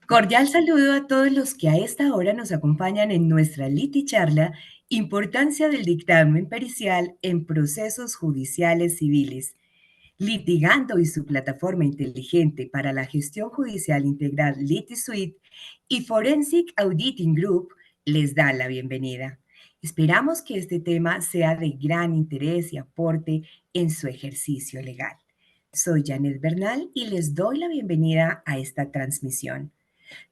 Cordial saludo a todos los que a esta hora nos acompañan en nuestra Liticharla, Importancia del dictamen pericial en procesos judiciales civiles. Litigando y su plataforma inteligente para la gestión judicial integral LitiSuite y Forensic Auditing Group les da la bienvenida. Esperamos que este tema sea de gran interés y aporte en su ejercicio legal. Soy Janet Bernal y les doy la bienvenida a esta transmisión.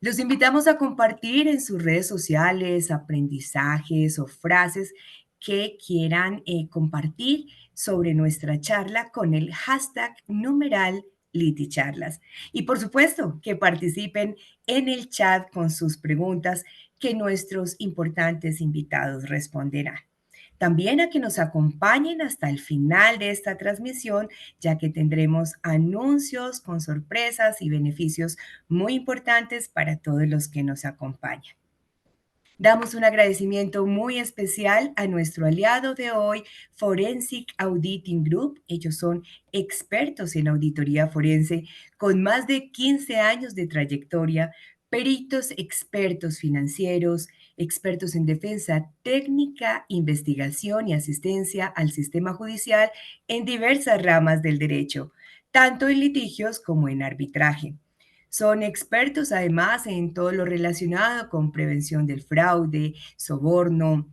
Los invitamos a compartir en sus redes sociales aprendizajes o frases que quieran compartir sobre nuestra charla con el hashtag numeral Liticharlas. Y por supuesto, que participen en el chat con sus preguntas que nuestros importantes invitados responderán. También a que nos acompañen hasta el final de esta transmisión, ya que tendremos anuncios con sorpresas y beneficios muy importantes para todos los que nos acompañan. Damos un agradecimiento muy especial a nuestro aliado de hoy, Forensic Auditing Group. Ellos son expertos en auditoría forense con más de 15 años de trayectoria, peritos expertos financieros, expertos en defensa técnica, investigación y asistencia al sistema judicial en diversas ramas del derecho, tanto en litigios como en arbitraje. Son expertos además en todo lo relacionado con prevención del fraude, soborno,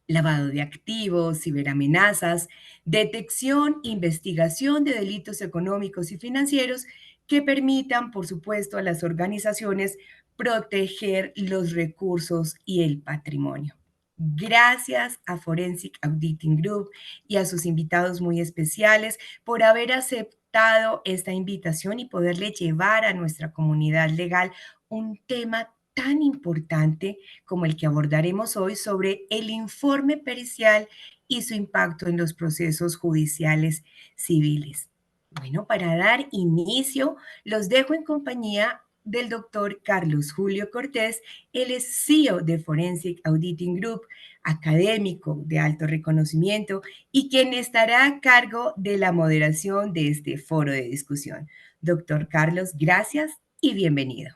lavado de activos, ciberamenazas, detección, investigación de delitos económicos y financieros que permitan, por supuesto, a las organizaciones proteger los recursos y el patrimonio. Gracias a Forensic Auditing Group y a sus invitados muy especiales por haber aceptado esta invitación y poderle llevar a nuestra comunidad legal un tema tan importante como el que abordaremos hoy sobre el informe pericial y su impacto en los procesos judiciales civiles. Bueno, para dar inicio, los dejo en compañía del doctor Carlos Julio Cortés. Él es CEO de Forensic Auditing Group, académico de alto reconocimiento y quien estará a cargo de la moderación de este foro de discusión. Doctor Carlos, gracias y bienvenido.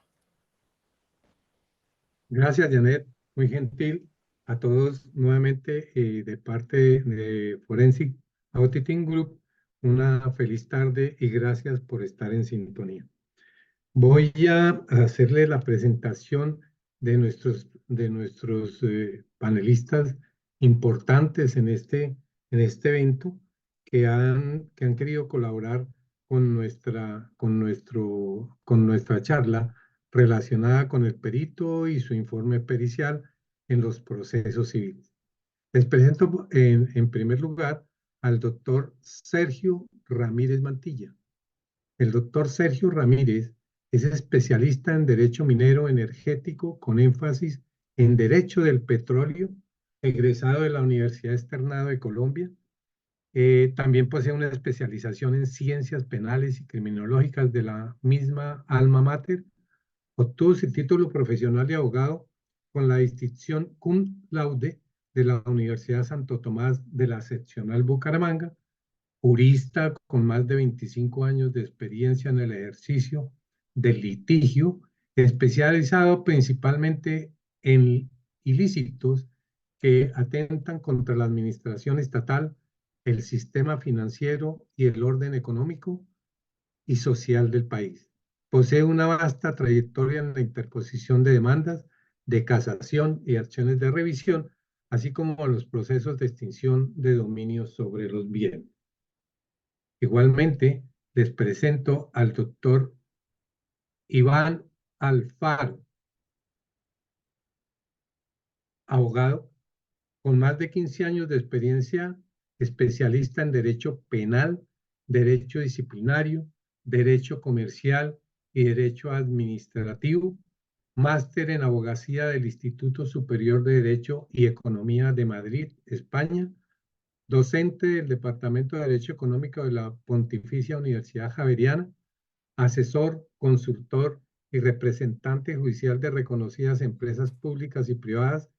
Gracias, Janet. Muy gentil a todos nuevamente de parte de Forensic Auditing Group. Una feliz tarde y gracias por estar en sintonía. Voy a hacerle la presentación de nuestros panelistas importantes en este evento que han querido colaborar con nuestra charla relacionada con el perito y su informe pericial en los procesos civiles. Les presento en primer lugar al doctor Sergio Ramírez Mantilla. El doctor Sergio Ramírez es especialista en Derecho Minero Energético con énfasis en Derecho del Petróleo, egresado de la Universidad Externado de Colombia. También posee una especialización en Ciencias Penales y Criminológicas de la misma alma mater. Obtuvo su título profesional de abogado con la distinción cum laude de la Universidad Santo Tomás de la Seccional Bucaramanga, jurista con más de 25 años de experiencia en el ejercicio del litigio, especializado principalmente en ilícitos que atentan contra la administración estatal, el sistema financiero y el orden económico y social del país. Posee una vasta trayectoria en la interposición de demandas de casación y acciones de revisión, así como los procesos de extinción de dominio sobre los bienes. Igualmente, les presento al doctor Iván Alfaro, abogado con más de 15 años de experiencia, especialista en derecho penal, derecho disciplinario, derecho comercial y derecho administrativo, máster en abogacía del Instituto Superior de Derecho y Economía de Madrid, España, docente del Departamento de Derecho Económico de la Pontificia Universidad Javeriana, asesor, consultor y representante judicial de reconocidas empresas públicas y privadas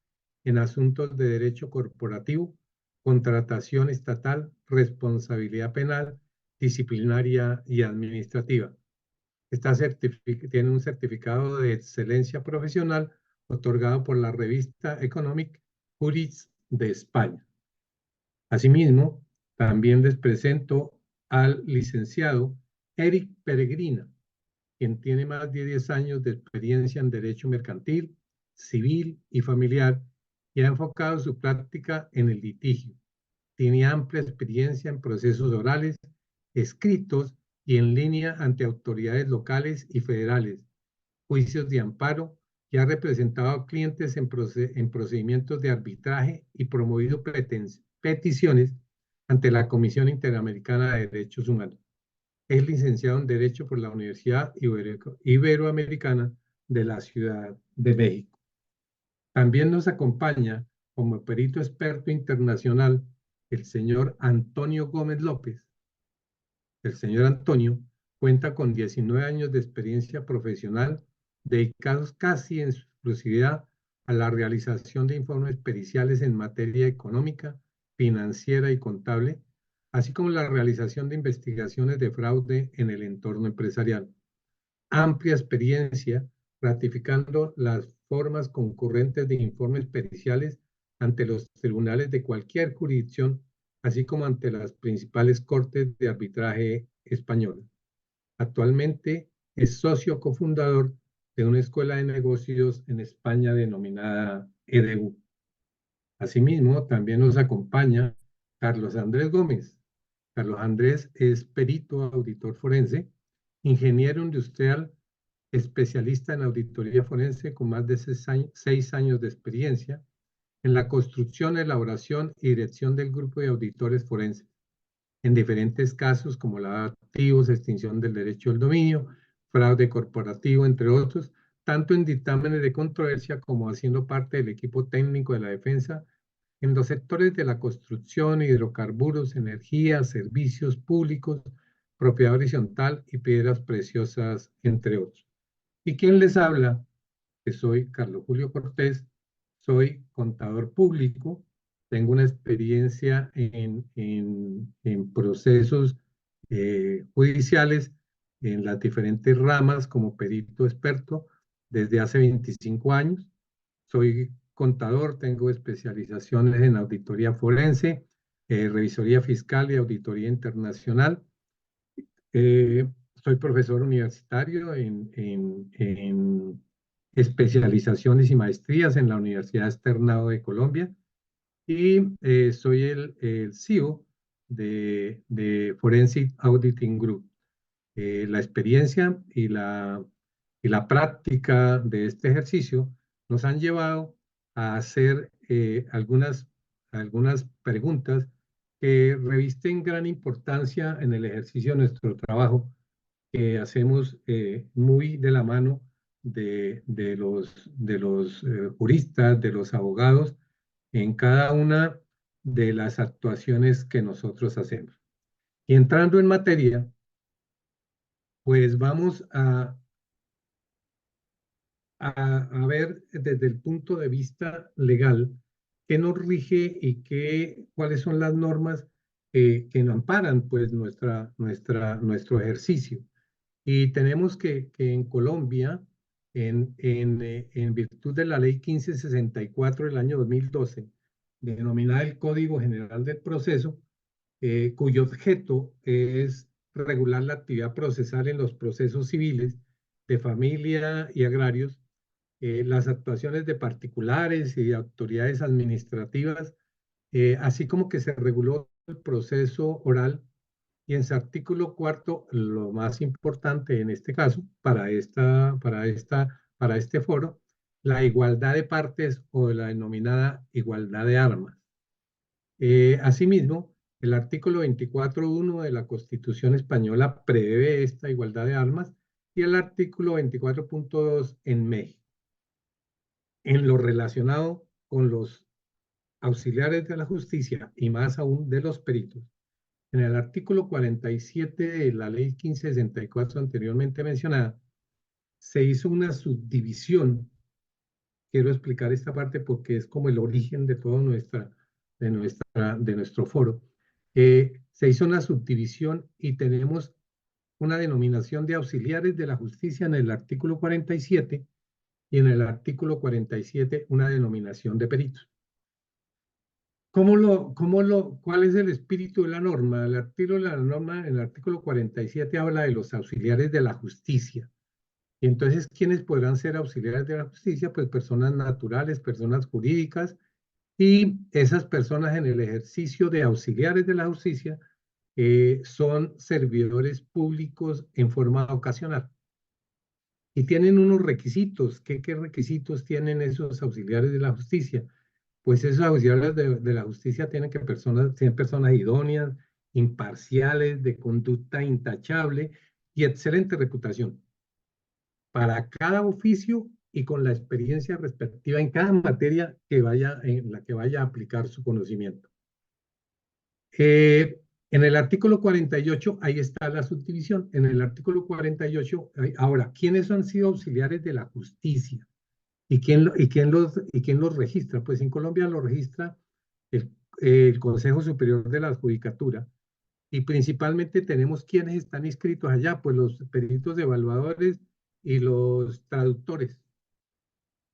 en asuntos de derecho corporativo, contratación estatal, responsabilidad penal, disciplinaria y administrativa. Tiene un certificado de excelencia profesional otorgado por la revista Economic Juris de España. Asimismo, también les presento al licenciado Eric Peregrina, quien tiene más de 10 años de experiencia en derecho mercantil, civil y familiar y ha enfocado su práctica en el litigio. Tiene amplia experiencia en procesos orales, escritos y en línea ante autoridades locales y federales, juicios de amparo, y ha representado a clientes en procedimientos de arbitraje y promovido peticiones ante la Comisión Interamericana de Derechos Humanos. Es licenciado en Derecho por la Universidad Iberoamericana de la Ciudad de México. También nos acompaña como perito experto internacional el señor Antonio Gómez López. El señor Antonio cuenta con 19 años de experiencia profesional dedicados casi en su exclusividad a la realización de informes periciales en materia económica, financiera y contable, así como la realización de investigaciones de fraude en el entorno empresarial. Amplia experiencia ratificando las formas concurrentes de informes periciales ante los tribunales de cualquier jurisdicción, así como ante las principales cortes de arbitraje españolas. Actualmente es socio cofundador de una escuela de negocios en España denominada EDU. Asimismo, también nos acompaña Carlos Andrés Gómez. Carlos Andrés es perito auditor forense, ingeniero industrial, especialista en auditoría forense con más de 6 años de experiencia en la construcción, elaboración y dirección del grupo de auditores forenses, en diferentes casos como lavado de activos, extinción del derecho al dominio, fraude corporativo, entre otros, tanto en dictámenes de controversia como haciendo parte del equipo técnico de la defensa en los sectores de la construcción, hidrocarburos, energía, servicios públicos, propiedad horizontal y piedras preciosas, entre otros. ¿Y quién les habla? Que soy Carlos Julio Cortés, soy contador público, tengo una experiencia en procesos judiciales en las diferentes ramas como perito experto desde hace 25 años. Soy contador, tengo especializaciones en auditoría forense, revisoría fiscal y auditoría internacional. Soy profesor universitario en especializaciones y maestrías en la Universidad Externado de Colombia y soy el CEO de Forensic Auditing Group. La experiencia y la y la práctica de este ejercicio nos han llevado a hacer algunas preguntas que revisten gran importancia en el ejercicio de nuestro trabajo, que hacemos muy de la mano de los juristas, de los abogados, en cada una de las actuaciones que nosotros hacemos. Y entrando en materia, pues vamos a ver desde el punto de vista legal qué nos rige y cuáles son las normas que nos amparan pues nuestro ejercicio. Y tenemos que en Colombia, en virtud de la ley 1564 del año 2012, denominada el Código General del Proceso, cuyo objeto es regular la actividad procesal en los procesos civiles de familia y agrarios, las actuaciones de particulares y de autoridades administrativas, así como que se reguló el proceso oral y en su artículo cuarto, lo más importante en este caso, para este foro, la igualdad de partes o la denominada igualdad de armas. Asimismo, el artículo 24.1 de la Constitución española prevé esta igualdad de armas y el artículo 24.2 en México. En lo relacionado con los auxiliares de la justicia y más aún de los peritos, en el artículo 47 de la ley 1564 anteriormente mencionada, se hizo una subdivisión. Quiero explicar esta parte porque es como el origen de todo de nuestro foro. Se hizo una subdivisión y tenemos una denominación de auxiliares de la justicia en el artículo 47 y en el artículo 47 una denominación de peritos. ¿Cuál es el espíritu de la norma? En el artículo 47 habla de los auxiliares de la justicia. Y entonces, ¿quiénes podrán ser auxiliares de la justicia? Pues personas naturales, personas jurídicas, y esas personas en el ejercicio de auxiliares de la justicia son servidores públicos en forma ocasional. Y tienen unos requisitos. ¿Qué requisitos tienen esos auxiliares de la justicia? Pues esos auxiliares de la justicia tienen que ser personas idóneas, imparciales, de conducta intachable y excelente reputación para cada oficio y con la experiencia respectiva en cada materia en la que vaya a aplicar su conocimiento. En el artículo 48, ahí está la subdivisión. En el artículo 48, ahora, ¿quiénes han sido auxiliares de la justicia? ¿Y quién los registra? Pues en Colombia lo registra el Consejo Superior de la Judicatura. Y principalmente tenemos quienes están inscritos allá, pues los peritos evaluadores y los traductores.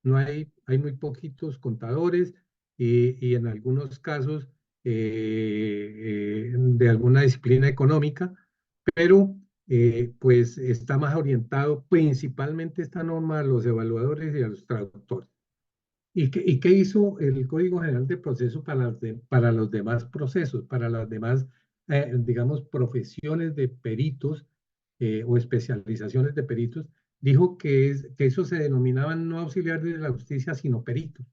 No hay muy poquitos contadores y en algunos casos de alguna disciplina económica, pero pues está más orientado principalmente esta norma a los evaluadores y a los traductores. ¿Y qué hizo el Código General de Proceso para los demás procesos, para las demás, digamos, profesiones de peritos o especializaciones de peritos? Dijo que eso se denominaban no auxiliares de la justicia, sino peritos.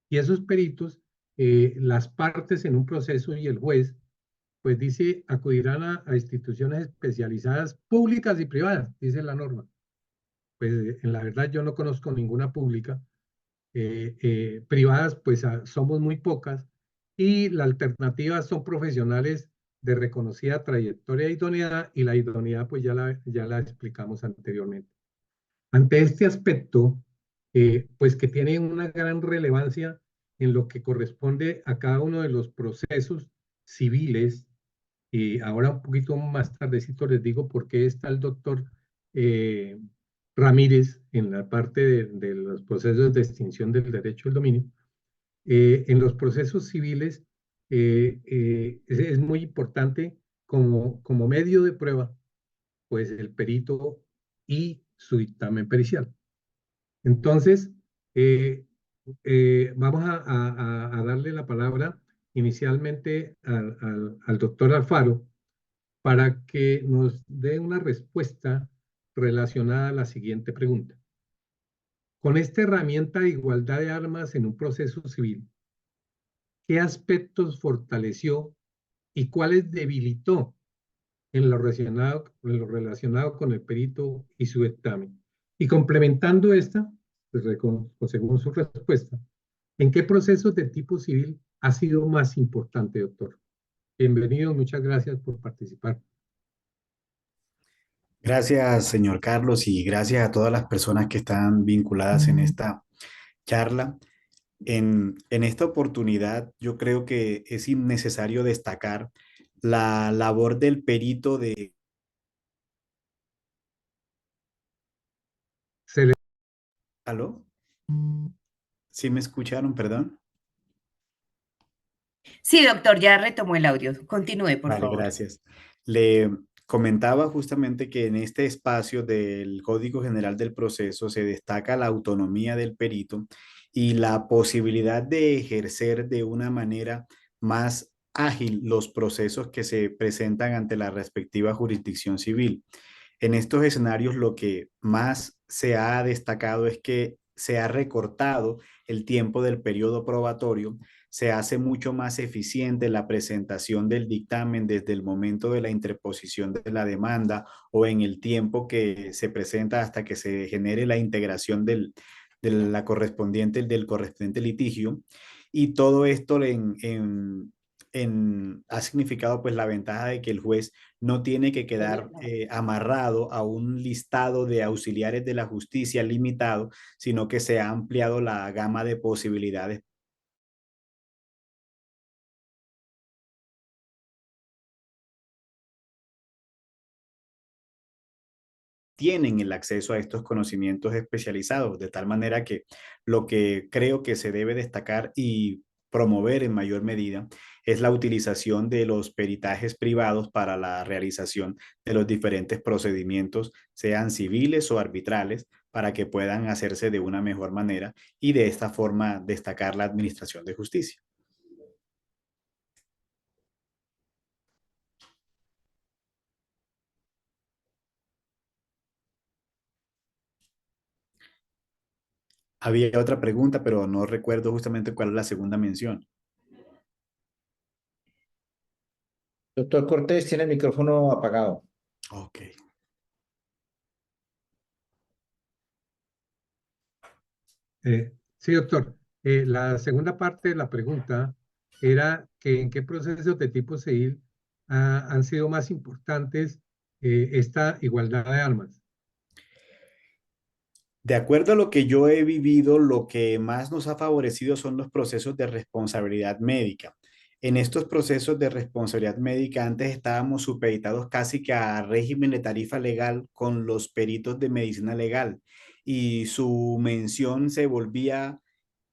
Y esos peritos, las partes en un proceso y el juez, pues dice, acudirán a instituciones especializadas públicas y privadas, dice la norma. Pues en la verdad yo no conozco ninguna pública. Privadas, pues somos muy pocas, y la alternativa son profesionales de reconocida trayectoria e idoneidad, y la idoneidad pues ya la explicamos anteriormente. Ante este aspecto, pues que tiene una gran relevancia en lo que corresponde a cada uno de los procesos civiles, y ahora un poquito más tardecito les digo por qué está el doctor eh, Ramírez en la parte de los procesos de extinción del derecho al dominio. En los procesos civiles es muy importante como medio de prueba, pues el perito y su dictamen pericial. Entonces, vamos a darle la palabra inicialmente al doctor Alfaro para que nos dé una respuesta relacionada a la siguiente pregunta. Con esta herramienta de igualdad de armas en un proceso civil, ¿qué aspectos fortaleció y cuáles debilitó en lo relacionado con el perito y su dictamen? Y complementando esta, pues, según su respuesta, ¿en qué procesos de tipo civil ha sido más importante, doctor? Bienvenido, muchas gracias por participar. Gracias, señor Carlos, y gracias a todas las personas que están vinculadas en esta charla. En esta oportunidad, yo creo que es innecesario destacar la labor del perito de... Se le- ¿Aló? ¿Sí me escucharon? Perdón. Sí, doctor, ya retomó el audio. Continúe, por Vale, favor. gracias. Le comentaba justamente que en este espacio del Código General del Proceso se destaca la autonomía del perito y la posibilidad de ejercer de una manera más ágil los procesos que se presentan ante la respectiva jurisdicción civil. En estos escenarios lo que más se ha destacado es que se ha recortado el tiempo del periodo probatorio, se hace mucho más eficiente la presentación del dictamen desde el momento de la interposición de la demanda o en el tiempo que se presenta hasta que se genere la integración del correspondiente litigio. Y todo esto ha significado pues la ventaja de que el juez no tiene que quedar amarrado a un listado de auxiliares de la justicia limitado, sino que se ha ampliado la gama de posibilidades. Tienen el acceso a estos conocimientos especializados, de tal manera que lo que creo que se debe destacar y promover en mayor medida es la utilización de los peritajes privados para la realización de los diferentes procedimientos, sean civiles o arbitrales, para que puedan hacerse de una mejor manera y de esta forma destacar la administración de justicia. Había otra pregunta, pero no recuerdo justamente cuál es la segunda mención. Doctor Cortés, tiene el micrófono apagado. Ok. Sí, doctor. La segunda parte de la pregunta era que en qué procesos de tipo civil han sido más importantes esta igualdad de armas. De acuerdo a lo que yo he vivido, lo que más nos ha favorecido son los procesos de responsabilidad médica. En estos procesos de responsabilidad médica antes estábamos supeditados casi que a régimen de tarifa legal con los peritos de medicina legal y su mención se volvía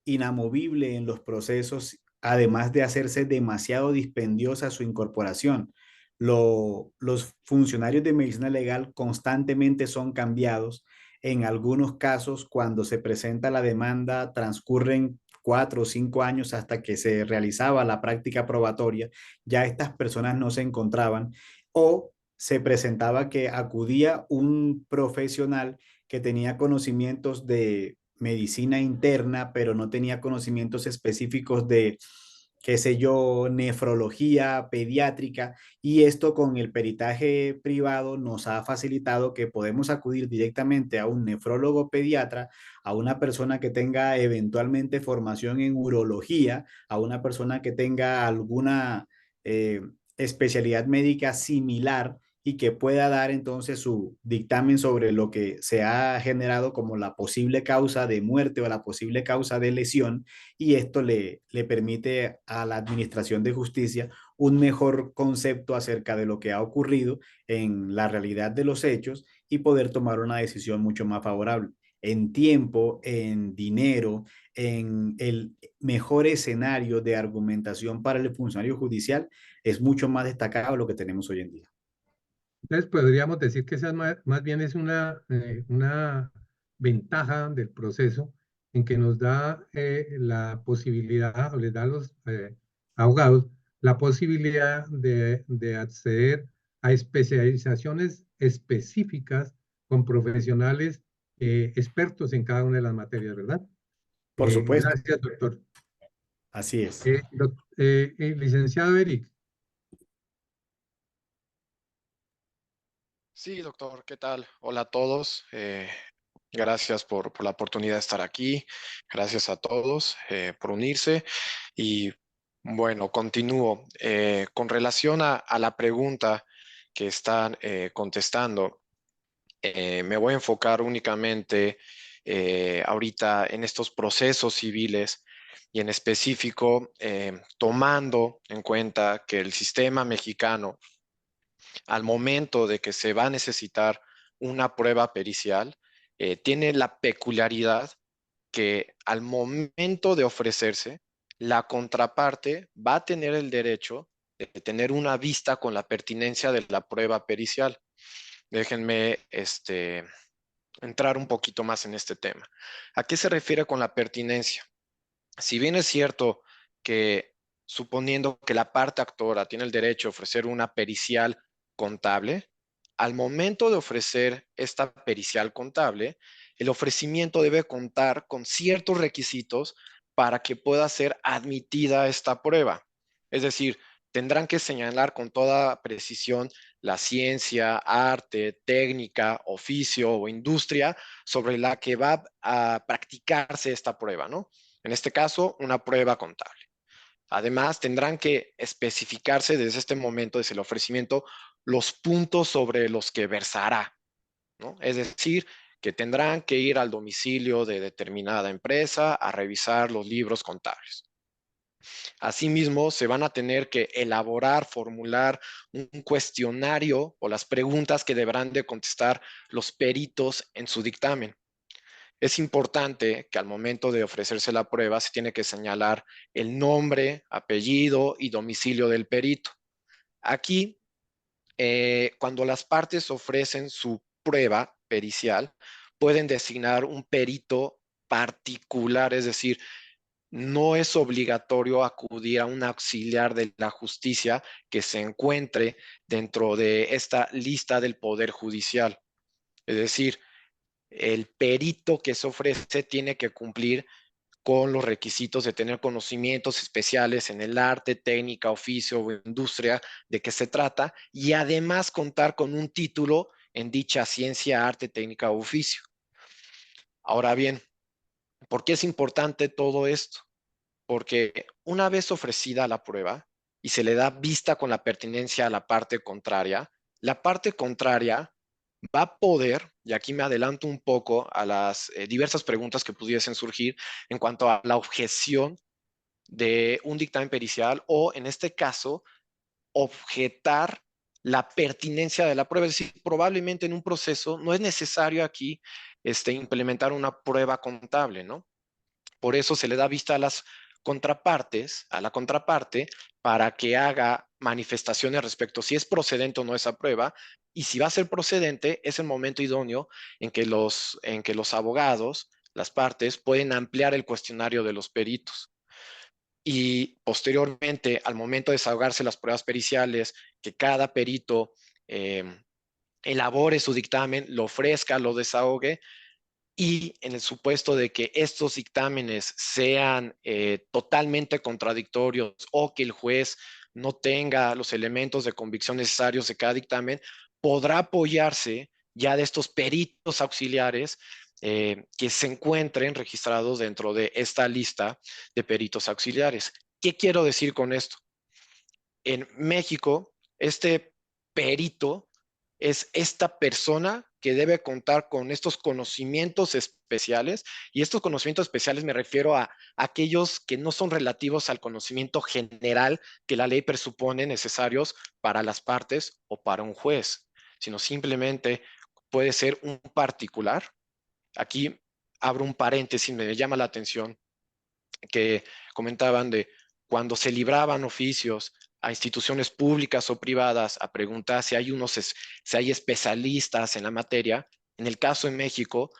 inamovible en los procesos, además de hacerse demasiado dispendiosa su incorporación. Los funcionarios de medicina legal constantemente son cambiados. En algunos casos, cuando se presenta la demanda, transcurren 4 o 5 años hasta que se realizaba la práctica probatoria. Ya estas personas no se encontraban o se presentaba que acudía un profesional que tenía conocimientos de medicina interna, pero no tenía conocimientos específicos de, qué sé yo, nefrología pediátrica, y esto con el peritaje privado nos ha facilitado que podemos acudir directamente a un nefrólogo pediatra, a una persona que tenga eventualmente formación en urología, a una persona que tenga alguna especialidad médica similar y que pueda dar entonces su dictamen sobre lo que se ha generado como la posible causa de muerte o la posible causa de lesión, y esto le permite a la Administración de Justicia un mejor concepto acerca de lo que ha ocurrido en la realidad de los hechos y poder tomar una decisión mucho más favorable en tiempo, en dinero, en el mejor escenario de argumentación para el funcionario judicial. Es mucho más destacado lo que tenemos hoy en día. Entonces podríamos decir que esa más bien es una ventaja del proceso en que nos da la posibilidad o les da a los abogados la posibilidad de acceder a especializaciones específicas con profesionales expertos en cada una de las materias, ¿verdad? Por supuesto, Gracias, doctor. así es. Licenciado Eric. Sí, doctor, ¿qué tal? Hola a todos. Gracias por la oportunidad de estar aquí. Gracias a todos por unirse. Y bueno, continúo. Con relación a la pregunta que están contestando, me voy a enfocar únicamente ahorita en estos procesos civiles y en específico tomando en cuenta que el sistema mexicano al momento de que se va a necesitar una prueba pericial, tiene la peculiaridad que al momento de ofrecerse, la contraparte va a tener el derecho de tener una vista con la pertinencia de la prueba pericial. Déjenme entrar un poquito más en este tema. ¿A qué se refiere con la pertinencia? Si bien es cierto que suponiendo que la parte actora tiene el derecho a ofrecer una pericial contable, al momento de ofrecer esta pericial contable, el ofrecimiento debe contar con ciertos requisitos para que pueda ser admitida esta prueba. Es decir, tendrán que señalar con toda precisión la ciencia, arte, técnica, oficio o industria sobre la que va a practicarse esta prueba, ¿no? En este caso, una prueba contable. Además, tendrán que especificarse desde este momento, desde el ofrecimiento, los puntos sobre los que versará, ¿no? Es decir, que tendrán que ir al domicilio de determinada empresa a revisar los libros contables. Asimismo, se van a tener que elaborar, formular un cuestionario o las preguntas que deberán de contestar los peritos en su dictamen. Es importante que al momento de ofrecerse la prueba se tiene que señalar el nombre, apellido y domicilio del perito. Aquí, cuando las partes ofrecen su prueba pericial, pueden designar un perito particular, es decir, no es obligatorio acudir a un auxiliar de la justicia que se encuentre dentro de esta lista del Poder Judicial. Es decir, el perito que se ofrece tiene que cumplir con los requisitos de tener conocimientos especiales en el arte, técnica, oficio o industria de que se trata y además contar con un título en dicha ciencia, arte, técnica o oficio. Ahora bien, ¿por qué es importante todo esto? Porque una vez ofrecida la prueba y se le da vista con la pertinencia a la parte contraria va a poder, y aquí me adelanto un poco a las diversas preguntas que pudiesen surgir en cuanto a la objeción de un dictamen pericial o, en este caso, objetar la pertinencia de la prueba. Es decir, probablemente en un proceso no es necesario aquí implementar una prueba contable, ¿no? Por eso se le da vista a las contrapartes, a la contraparte, para que haga manifestaciones respecto si es procedente o no esa prueba. Y si va a ser procedente, es el momento idóneo en que los abogados, las partes, pueden ampliar el cuestionario de los peritos. Y posteriormente, al momento de desahogarse las pruebas periciales, que cada perito eh, elabore su dictamen, lo ofrezca, lo desahogue, y en el supuesto de que estos dictámenes sean totalmente contradictorios o que el juez no tenga los elementos de convicción necesarios de cada dictamen, podrá apoyarse ya de estos peritos auxiliares que se encuentren registrados dentro de esta lista de peritos auxiliares. ¿Qué quiero decir con esto? En México, este perito es esta persona que debe contar con estos conocimientos especiales, y estos conocimientos especiales me refiero a aquellos que no son relativos al conocimiento general que la ley presupone necesarios para las partes o para un juez, sino simplemente puede ser un particular. Aquí abro un paréntesis, me llama la atención que comentaban de cuando se libraban oficios a instituciones públicas o privadas a preguntar si hay si hay especialistas en la materia. En el caso de México,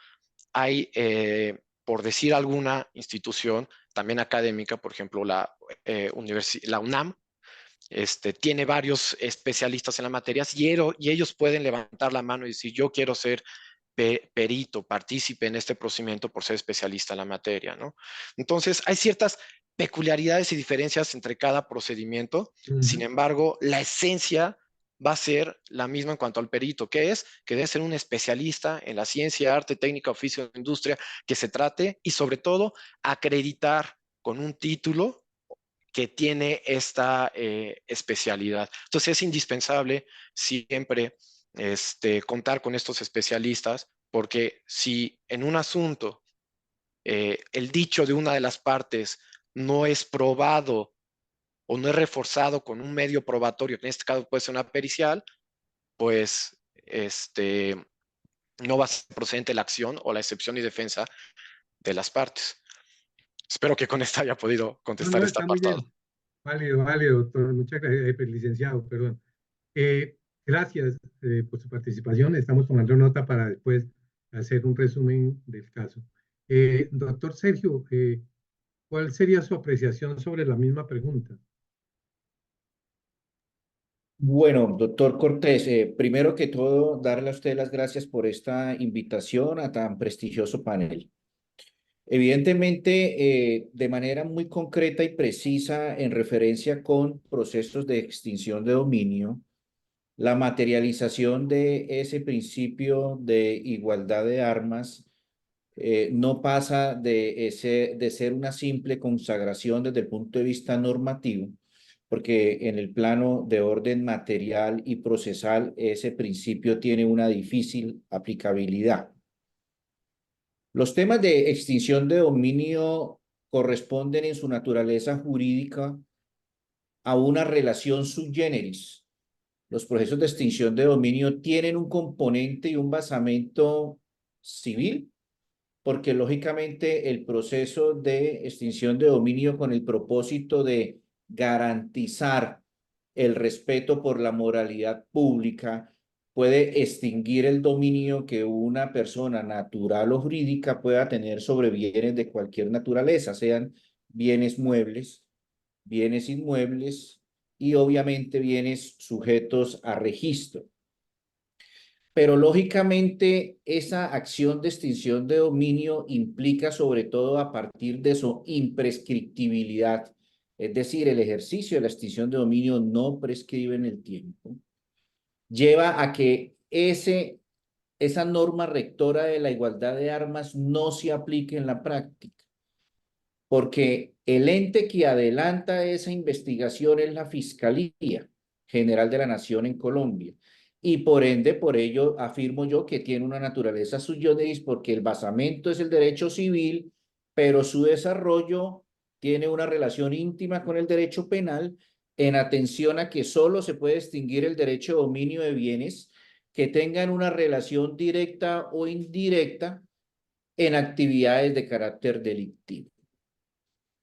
hay, por decir alguna institución, también académica, por ejemplo, la UNAM, tiene varios especialistas en la materia y ellos pueden levantar la mano y decir, yo quiero ser perito, partícipe en este procedimiento por ser especialista en la materia, ¿no? Entonces, hay ciertas peculiaridades y diferencias entre cada procedimiento. Sin embargo, la esencia va a ser la misma en cuanto al perito, que es que debe ser un especialista en la ciencia, arte, técnica, oficio, industria, que se trate y sobre todo acreditar con un título que tiene esta especialidad. Entonces es indispensable siempre contar con estos especialistas porque si en un asunto el dicho de una de las partes no es probado o no es reforzado con un medio probatorio, que en este caso puede ser una pericial, pues no va a ser procedente la acción o la excepción y defensa de las partes. Espero que con esta haya podido No, contestar no, este está muy apartado. bien. Válido, válido, doctor. Muchas gracias, licenciado, perdón. Gracias por su participación. Estamos tomando nota para después hacer un resumen del caso. Doctor Sergio, ¿cuál sería su apreciación sobre la misma pregunta? Bueno, doctor Cortés, primero que todo, darle a usted las gracias por esta invitación a tan prestigioso panel. Evidentemente, de manera muy concreta y precisa en referencia con procesos de extinción de dominio, la materialización de ese principio de igualdad de armas no pasa de ser una simple consagración desde el punto de vista normativo, porque en el plano de orden material y procesal ese principio tiene una difícil aplicabilidad. Los temas de extinción de dominio corresponden en su naturaleza jurídica a una relación sub generis. Los procesos de extinción de dominio tienen un componente y un basamento civil, porque lógicamente el proceso de extinción de dominio con el propósito de garantizar el respeto por la moralidad pública puede extinguir el dominio que una persona natural o jurídica pueda tener sobre bienes de cualquier naturaleza, sean bienes muebles, bienes inmuebles y obviamente bienes sujetos a registro. Pero lógicamente esa acción de extinción de dominio implica sobre todo a partir de su imprescriptibilidad, es decir, el ejercicio de la extinción de dominio no prescribe en el tiempo, lleva a que esa norma rectora de la igualdad de armas no se aplique en la práctica, porque el ente que adelanta esa investigación es la Fiscalía General de la Nación en Colombia. Y por ende, por ello afirmo yo que tiene una naturaleza sui generis porque el basamento es el derecho civil, pero su desarrollo tiene una relación íntima con el derecho penal en atención a que solo se puede extinguir el derecho de dominio de bienes que tengan una relación directa o indirecta en actividades de carácter delictivo.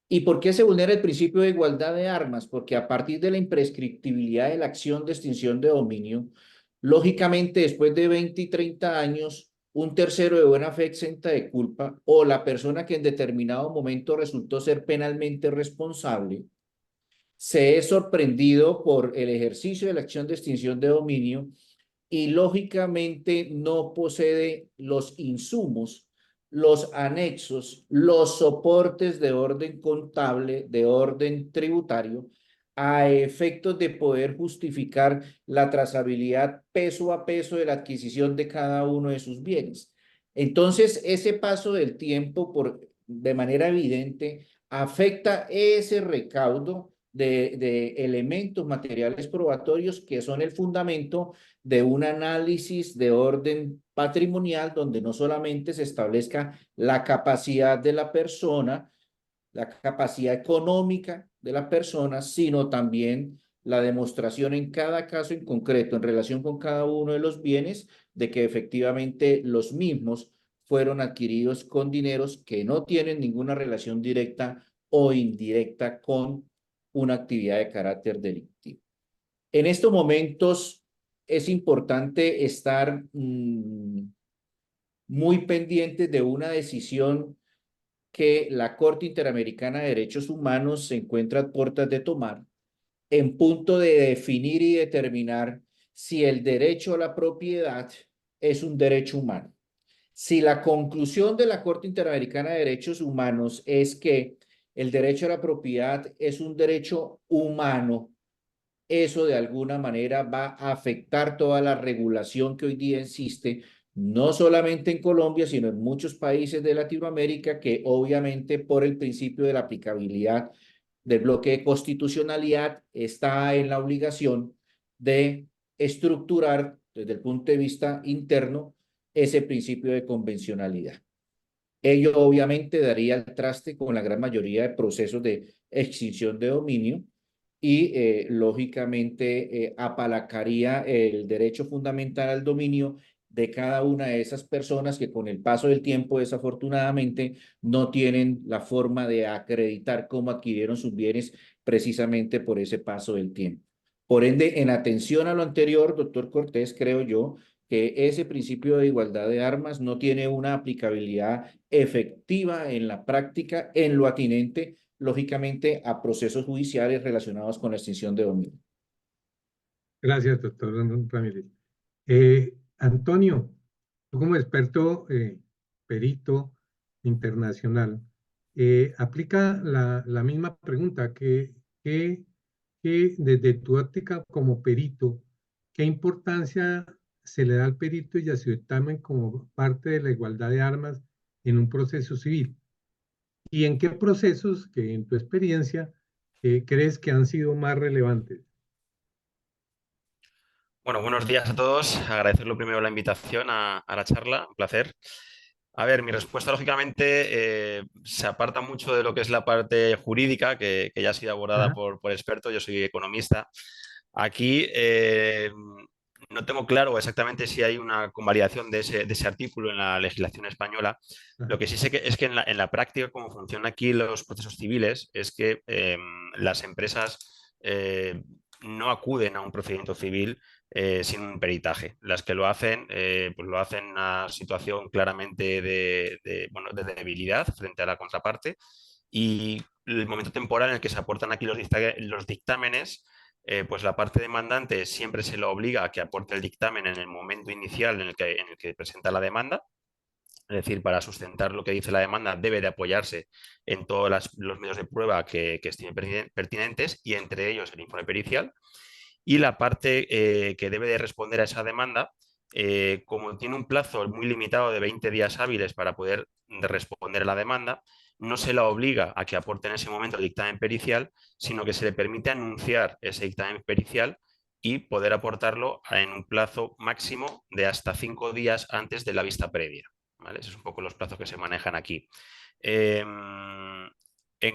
¿Y por qué se vulnera el principio de igualdad de armas? Porque a partir de la imprescriptibilidad de la acción de extinción de dominio, lógicamente después de 20 y 30 años, un tercero de buena fe exenta de culpa o la persona que en determinado momento resultó ser penalmente responsable, se es sorprendido por el ejercicio de la acción de extinción de dominio y lógicamente no posee los insumos, los anexos, los soportes de orden contable, de orden tributario, a efectos de poder justificar la trazabilidad peso a peso de la adquisición de cada uno de sus bienes. Entonces, ese paso del tiempo, de manera evidente, afecta ese recaudo de elementos materiales probatorios que son el fundamento de un análisis de orden patrimonial donde no solamente se establezca la capacidad de la persona, la capacidad económica de la persona, sino también la demostración en cada caso en concreto en relación con cada uno de los bienes de que efectivamente los mismos fueron adquiridos con dineros que no tienen ninguna relación directa o indirecta con una actividad de carácter delictivo. En estos momentos es importante estar muy pendientes de una decisión que la Corte Interamericana de Derechos Humanos se encuentra a puertas de tomar en punto de definir y determinar si el derecho a la propiedad es un derecho humano. Si la conclusión de la Corte Interamericana de Derechos Humanos es que el derecho a la propiedad es un derecho humano, eso de alguna manera va a afectar toda la regulación que hoy día existe, no solamente en Colombia, sino en muchos países de Latinoamérica, que obviamente por el principio de la aplicabilidad del bloque de constitucionalidad está en la obligación de estructurar desde el punto de vista interno ese principio de convencionalidad. Ello obviamente daría el traste con la gran mayoría de procesos de extinción de dominio y lógicamente apalacaría el derecho fundamental al dominio de cada una de esas personas que con el paso del tiempo desafortunadamente no tienen la forma de acreditar cómo adquirieron sus bienes precisamente por ese paso del tiempo. Por ende, en atención a lo anterior, doctor Cortés, creo yo que ese principio de igualdad de armas no tiene una aplicabilidad efectiva en la práctica, en lo atinente, lógicamente, a procesos judiciales relacionados con la extinción de dominio. Gracias, doctor Ramírez. Antonio, tú como experto perito internacional, aplica la misma pregunta que desde tu óptica como perito, ¿qué importancia se le da al perito y a su dictamen como parte de la igualdad de armas en un proceso civil? ¿Y en qué procesos que en tu experiencia crees que han sido más relevantes? Bueno, buenos días a todos. Agradecer lo primero la invitación a la charla, un placer. A ver, mi respuesta lógicamente se aparta mucho de lo que es la parte jurídica, que ya ha sido abordada Ajá. por expertos. Yo soy economista. Aquí no tengo claro exactamente si hay una convalidación de ese artículo en la legislación española. Lo que sí sé es que en la práctica, como funcionan aquí los procesos civiles, es que las empresas no acuden a un procedimiento civil sin un peritaje. Las que lo hacen, pues lo hacen en una situación claramente bueno, de debilidad frente a la contraparte, y el momento temporal en el que se aportan aquí los dictámenes, pues la parte demandante siempre se le obliga a que aporte el dictamen en el momento inicial en el que presenta la demanda. Es decir, para sustentar lo que dice la demanda debe de apoyarse en todos los medios de prueba que estime pertinentes, y entre ellos el informe pericial. Y la parte que debe de responder a esa demanda, como tiene un plazo muy limitado de 20 días hábiles para poder responder a la demanda, no se la obliga a que aporte en ese momento el dictamen pericial, sino que se le permite anunciar ese dictamen pericial y poder aportarlo en un plazo máximo de hasta 5 días antes de la vista previa, ¿vale? Esos son un poco los plazos que se manejan aquí. En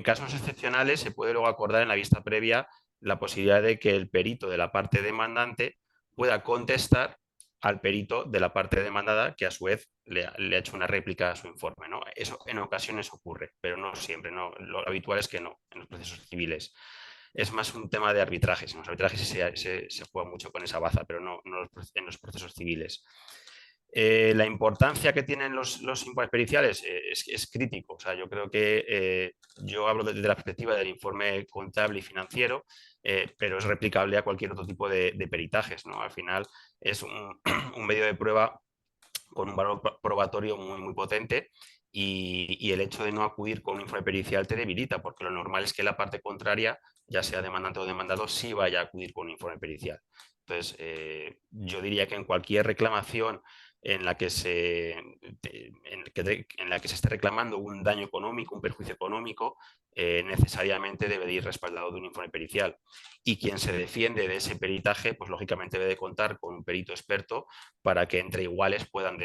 casos excepcionales se puede luego acordar en la vista previa la posibilidad de que el perito de la parte demandante pueda contestar al perito de la parte demandada, que a su vez le ha hecho una réplica a su informe, ¿no? Eso en ocasiones ocurre, pero no siempre, ¿no? Lo habitual es que no, en los procesos civiles. Es más un tema de arbitrajes. En los arbitrajes se juega mucho con esa baza, pero no en los procesos civiles. La importancia que tienen los informes periciales es crítico. O sea, yo creo que yo hablo desde la perspectiva del informe contable y financiero, pero es replicable a cualquier otro tipo de peritajes, ¿no? Al final es un medio de prueba con un valor probatorio muy, muy potente, y el hecho de no acudir con un informe pericial te debilita, porque lo normal es que la parte contraria, ya sea demandante o demandado, sí vaya a acudir con un informe pericial. Entonces, yo diría que en cualquier reclamación en la que se esté reclamando un daño económico, un perjuicio económico, necesariamente debe de ir respaldado de un informe pericial. Y quien se defiende de ese peritaje, pues lógicamente debe de contar con un perito experto para que entre iguales puedan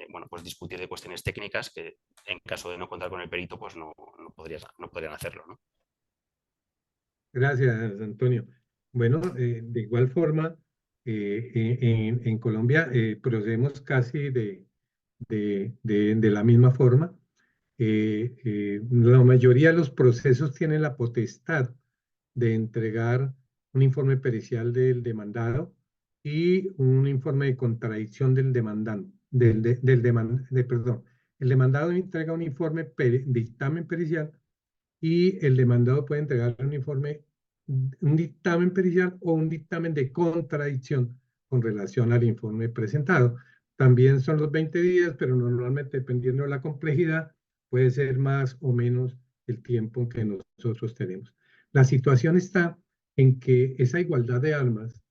bueno, pues discutir de cuestiones técnicas que, en caso de no contar con el perito, pues no podrían hacerlo, ¿no? Gracias, Antonio. Bueno, de igual forma, en Colombia procedemos casi de la misma forma. La mayoría de los procesos tienen la potestad de entregar un informe pericial del demandado y un informe de contradicción del demandante, perdón. El demandado entrega un informe dictamen pericial, y el demandado puede entregar un informe, un dictamen pericial o un dictamen de contradicción con relación al informe presentado. también son los 20 días, pero normalmente dependiendo de la complejidad, puede ser más o menos el tiempo que nosotros tenemos. La situación está en que esa igualdad de armas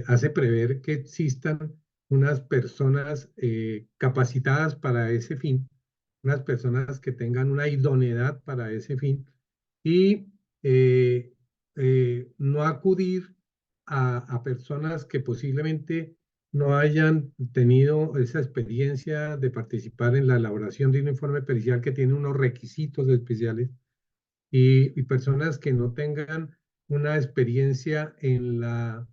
hace prever que existan unas personas capacitadas para ese fin, unas personas que tengan una idoneidad para ese fin y eh, no acudir a personas que posiblemente no hayan tenido esa experiencia de participar en la elaboración de un informe pericial que tiene unos requisitos especiales y personas que no tengan una experiencia en la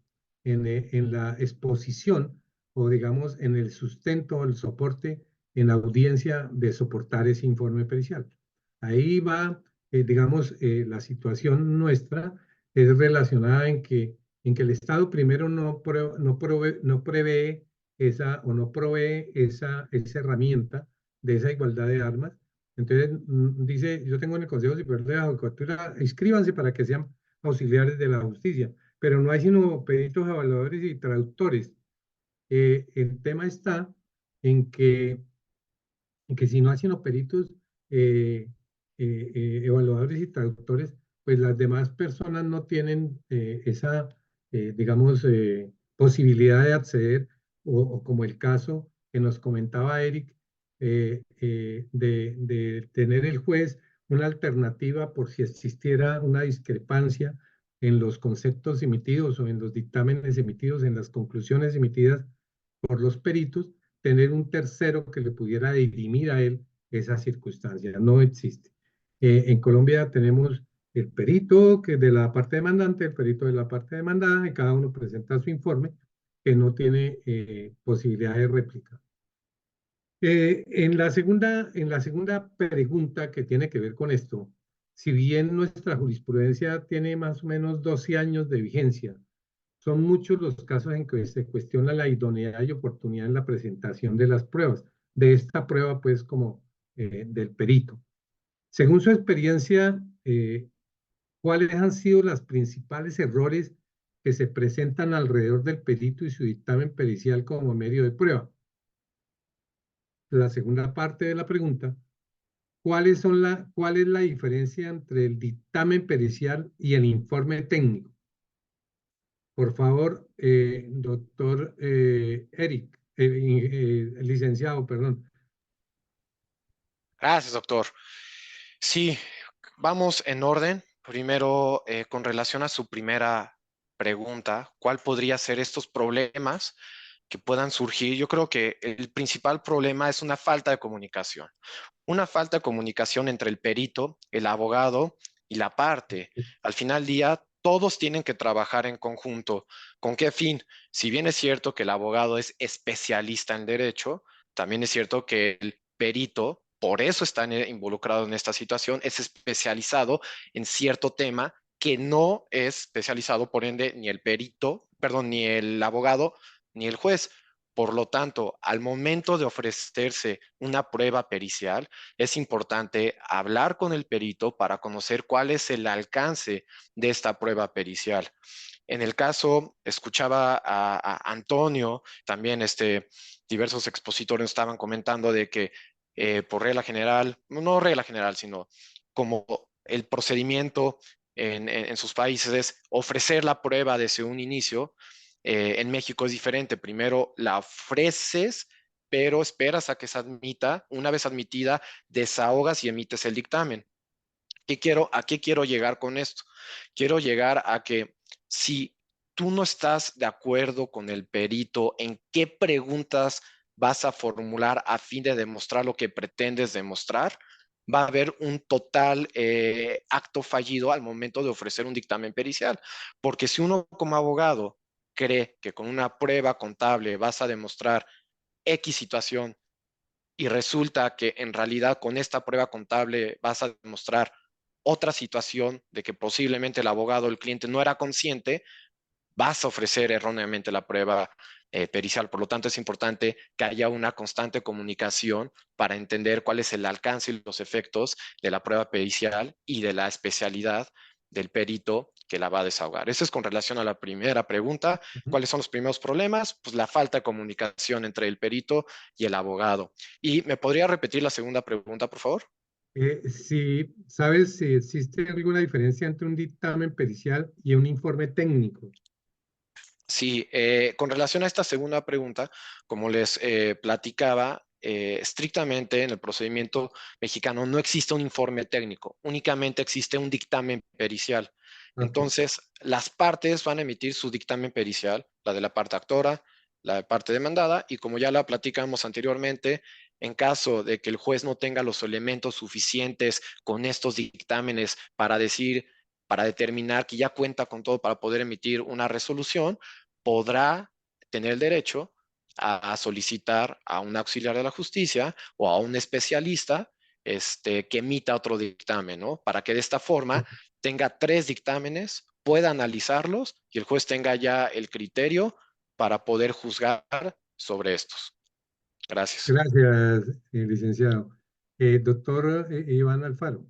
exposición o digamos en el sustento, el soporte en audiencia de soportar ese informe pericial. Ahí va, digamos, la situación nuestra es relacionada en que el Estado primero no prevé esa o no provee esa herramienta de esa igualdad de armas. Entonces, dice, yo tengo en el Consejo Superior de la Judicatura, inscríbanse para que sean auxiliares de la justicia, pero no hay sino peritos, evaluadores y traductores. El tema está en que si no hacen los peritos, evaluadores y traductores, pues las demás personas no tienen esa, digamos, posibilidad de acceder, o como el caso que nos comentaba Eric, de tener el juez una alternativa por si existiera una discrepancia en los conceptos emitidos o en los dictámenes emitidos, en las conclusiones emitidas por los peritos, tener un tercero que le pudiera dirimir a él esa circunstancia. No existe. En Colombia tenemos el perito que de la parte demandante, el perito de la parte demandada, y cada uno presenta su informe que no tiene posibilidad de réplica. En la segunda pregunta que tiene que ver con esto, si bien nuestra jurisprudencia tiene más o menos 12 años de vigencia, son muchos los casos en que se cuestiona la idoneidad y oportunidad en la presentación de las pruebas, de esta prueba pues como del perito. Según su experiencia, ¿cuáles han sido los principales errores que se presentan alrededor del perito y su dictamen pericial como medio de prueba? La segunda parte de la pregunta, ¿cuál es la diferencia entre el dictamen pericial y el informe técnico? Por favor, doctor Eric, licenciado, perdón. Gracias, doctor. Sí, vamos en orden. Primero, con relación a su primera pregunta, ¿cuál podría ser estos problemas que puedan surgir? Yo creo que el principal problema es una falta de comunicación. Una falta de comunicación entre el perito, el abogado y la parte. Al final del día, todos tienen que trabajar en conjunto. ¿Con qué fin? Si bien es cierto que el abogado es especialista en derecho, también es cierto que el perito, por eso está involucrado en esta situación, es especializado en cierto tema que no es especializado, por ende, ni el perito, perdón, ni el abogado, ni el juez. Por lo tanto, al momento de ofrecerse una prueba pericial, es importante hablar con el perito para conocer cuál es el alcance de esta prueba pericial. En el caso, escuchaba a Antonio, también diversos expositores estaban comentando de que por regla general, no regla general, sino como el procedimiento en sus países es ofrecer la prueba desde un inicio. En México es diferente. Primero la ofreces, pero esperas a que se admita. Una vez admitida, desahogas y emites el dictamen. ¿A qué quiero llegar con esto? Quiero llegar a que si tú no estás de acuerdo con el perito en qué preguntas vas a formular a fin de demostrar lo que pretendes demostrar, va a haber un total acto fallido al momento de ofrecer un dictamen pericial. Porque si uno como abogado cree que con una prueba contable vas a demostrar X situación y resulta que en realidad con esta prueba contable vas a demostrar otra situación de que posiblemente el abogado o el cliente no era consciente, vas a ofrecer erróneamente la prueba pericial. Por lo tanto, es importante que haya una constante comunicación para entender cuál es el alcance y los efectos de la prueba pericial y de la especialidad del perito que la va a desahogar. Eso es con relación a la primera pregunta. ¿Cuáles son los primeros problemas? Pues la falta de comunicación entre el perito y el abogado. ¿Y me podría repetir la segunda pregunta, por favor? Si sabes si existe alguna diferencia entre un dictamen pericial y un informe técnico. Sí, con relación a esta segunda pregunta, como les platicaba, estrictamente en el procedimiento mexicano no existe un informe técnico, únicamente existe un dictamen pericial. Ok. Entonces, las partes van a emitir su dictamen pericial, la de la parte actora, la de parte demandada, y como ya la platicamos anteriormente, en caso de que el juez no tenga los elementos suficientes con estos dictámenes para decir, para determinar que ya cuenta con todo para poder emitir una resolución, podrá tener el derecho a solicitar a un auxiliar de la justicia o a un especialista que emita otro dictamen, ¿no? Para que de esta forma tenga 3 dictámenes, pueda analizarlos y el juez tenga ya el criterio para poder juzgar sobre estos. Gracias. Gracias, licenciado. Doctor Iván Alfaro.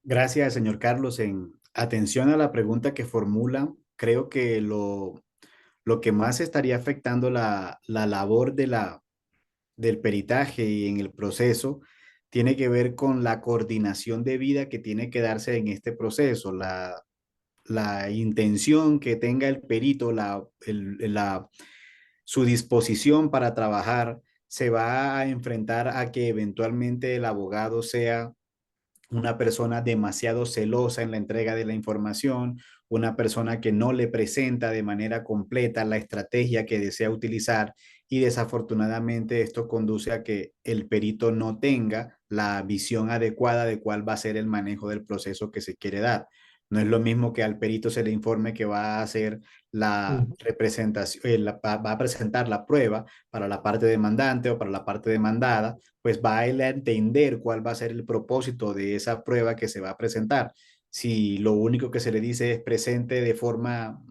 Gracias, señor Carlos. En atención a la pregunta que formula, creo que lo que más estaría afectando la labor del peritaje y en el proceso tiene que ver con la coordinación debida que tiene que darse en este proceso, la intención que tenga el perito, su disposición para trabajar, se va a enfrentar a que eventualmente el abogado sea una persona demasiado celosa en la entrega de la información, una persona que no le presenta de manera completa la estrategia que desea utilizar y desafortunadamente esto conduce a que el perito no tenga la visión adecuada de cuál va a ser el manejo del proceso que se quiere dar. No es lo mismo que al perito se le informe que va a hacer la representación, va a presentar la prueba para la parte demandante o para la parte demandada, pues va a él a entender cuál va a ser el propósito de esa prueba que se va a presentar. Si lo único que se le dice es presente de forma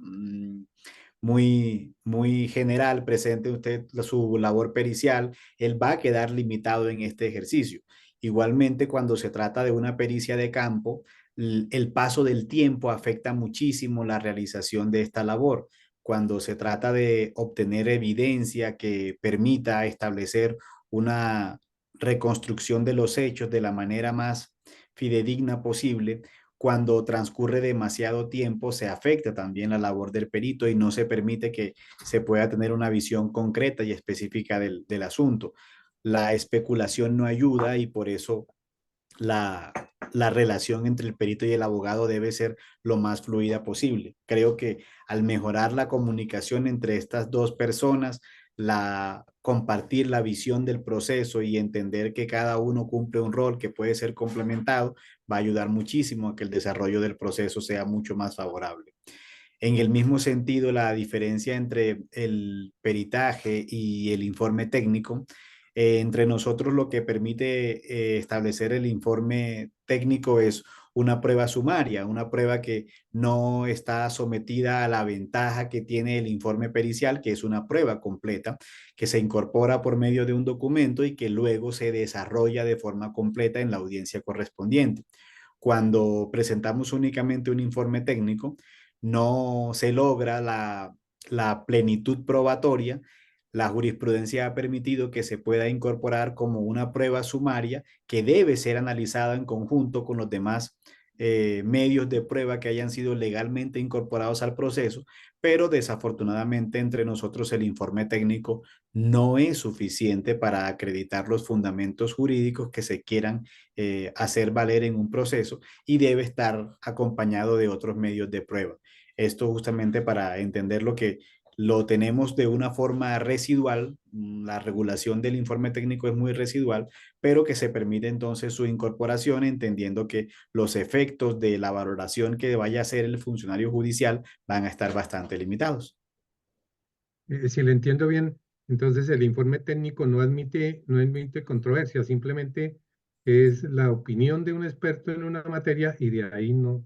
muy general, presente usted su labor pericial, él va a quedar limitado en este ejercicio. Igualmente, cuando se trata de una pericia de campo, el paso del tiempo afecta muchísimo la realización de esta labor. Cuando se trata de obtener evidencia que permita establecer una reconstrucción de los hechos de la manera más fidedigna posible, cuando transcurre demasiado tiempo se afecta también la labor del perito y no se permite que se pueda tener una visión concreta y específica del asunto. La especulación no ayuda y por eso la relación entre el perito y el abogado debe ser lo más fluida posible. Creo que al mejorar la comunicación entre estas dos personas, compartir la visión del proceso y entender que cada uno cumple un rol que puede ser complementado, va a ayudar muchísimo a que el desarrollo del proceso sea mucho más favorable. En el mismo sentido, la diferencia entre el peritaje y el informe técnico, entre nosotros lo que permite establecer el informe técnico es una prueba sumaria, una prueba que no está sometida a la ventaja que tiene el informe pericial, que es una prueba completa, que se incorpora por medio de un documento y que luego se desarrolla de forma completa en la audiencia correspondiente. Cuando presentamos únicamente un informe técnico, no se logra la plenitud probatoria. La jurisprudencia ha permitido que se pueda incorporar como una prueba sumaria que debe ser analizada en conjunto con los demás medios de prueba que hayan sido legalmente incorporados al proceso, pero desafortunadamente entre nosotros el informe técnico no es suficiente para acreditar los fundamentos jurídicos que se quieran hacer valer en un proceso y debe estar acompañado de otros medios de prueba. Esto justamente para entender lo que lo tenemos de una forma residual, la regulación del informe técnico es muy residual, pero que se permite entonces su incorporación entendiendo que los efectos de la valoración que vaya a hacer el funcionario judicial van a estar bastante limitados. Si lo entiendo bien, entonces el informe técnico no admite controversia, simplemente es la opinión de un experto en una materia y de ahí no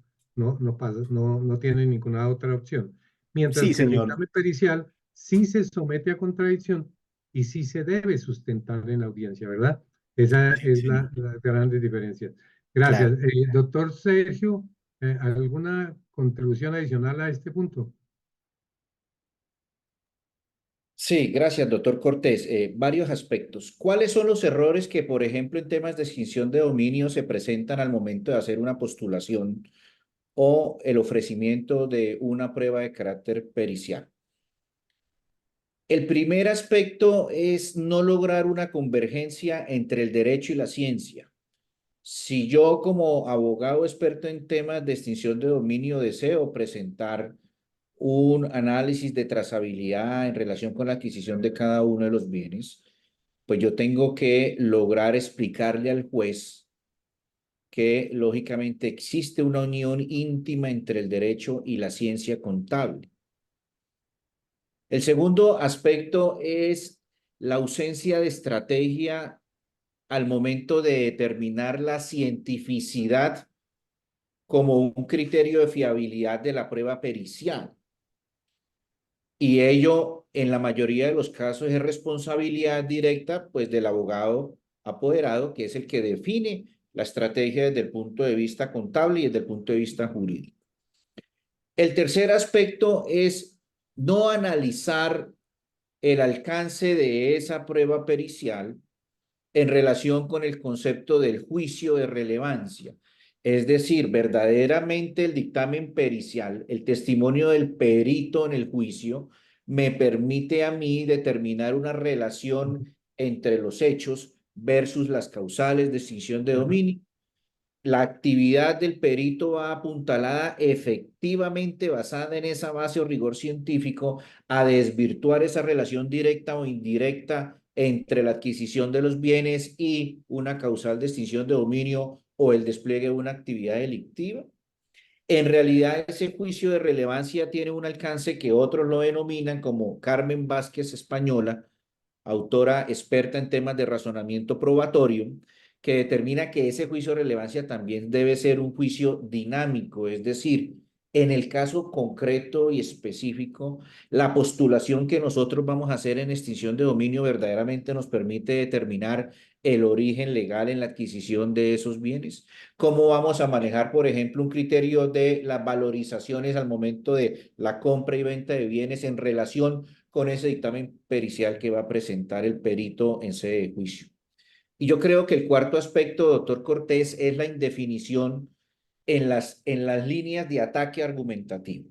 pasa, no tiene ninguna otra opción. Mientras Sí, que el señor. dictamen pericial sí se somete a contradicción y sí se debe sustentar en la audiencia, ¿verdad? Esa Sí, es señor. la gran diferencia. Gracias. Claro. Doctor Sergio, ¿alguna contribución adicional a este punto? Sí, gracias, doctor Cortés. Varios aspectos. ¿Cuáles son los errores que, por ejemplo, en temas de extinción de dominio se presentan al momento de hacer una postulación o el ofrecimiento de una prueba de carácter pericial? El primer aspecto es no lograr una convergencia entre el derecho y la ciencia. Si yo como abogado experto en temas de extinción de dominio deseo presentar un análisis de trazabilidad en relación con la adquisición de cada uno de los bienes, pues yo tengo que lograr explicarle al juez que lógicamente existe una unión íntima entre el derecho y la ciencia contable. El segundo aspecto es la ausencia de estrategia al momento de determinar la cientificidad como un criterio de fiabilidad de la prueba pericial. Y ello, en la mayoría de los casos, es responsabilidad directa, pues, del abogado apoderado, que es el que define la estrategia desde el punto de vista contable y desde el punto de vista jurídico. El tercer aspecto es no analizar el alcance de esa prueba pericial en relación con el concepto del juicio de relevancia. Es decir, verdaderamente el dictamen pericial, el testimonio del perito en el juicio, me permite a mí determinar una relación entre los hechos versus las causales de extinción de dominio. La actividad del perito va apuntalada efectivamente basada en esa base o rigor científico a desvirtuar esa relación directa o indirecta entre la adquisición de los bienes y una causal de extinción de dominio o el despliegue de una actividad delictiva. En realidad, ese juicio de relevancia tiene un alcance que otros lo denominan como Carmen Vázquez Española, autora experta en temas de razonamiento probatorio, que determina que ese juicio de relevancia también debe ser un juicio dinámico, es decir, en el caso concreto y específico, la postulación que nosotros vamos a hacer en extinción de dominio verdaderamente nos permite determinar el origen legal en la adquisición de esos bienes. ¿Cómo vamos a manejar, por ejemplo, un criterio de las valorizaciones al momento de la compra y venta de bienes en relación con ese dictamen pericial que va a presentar el perito en sede de juicio? Y yo creo que el cuarto aspecto, doctor Cortés, es la indefinición en las líneas de ataque argumentativo.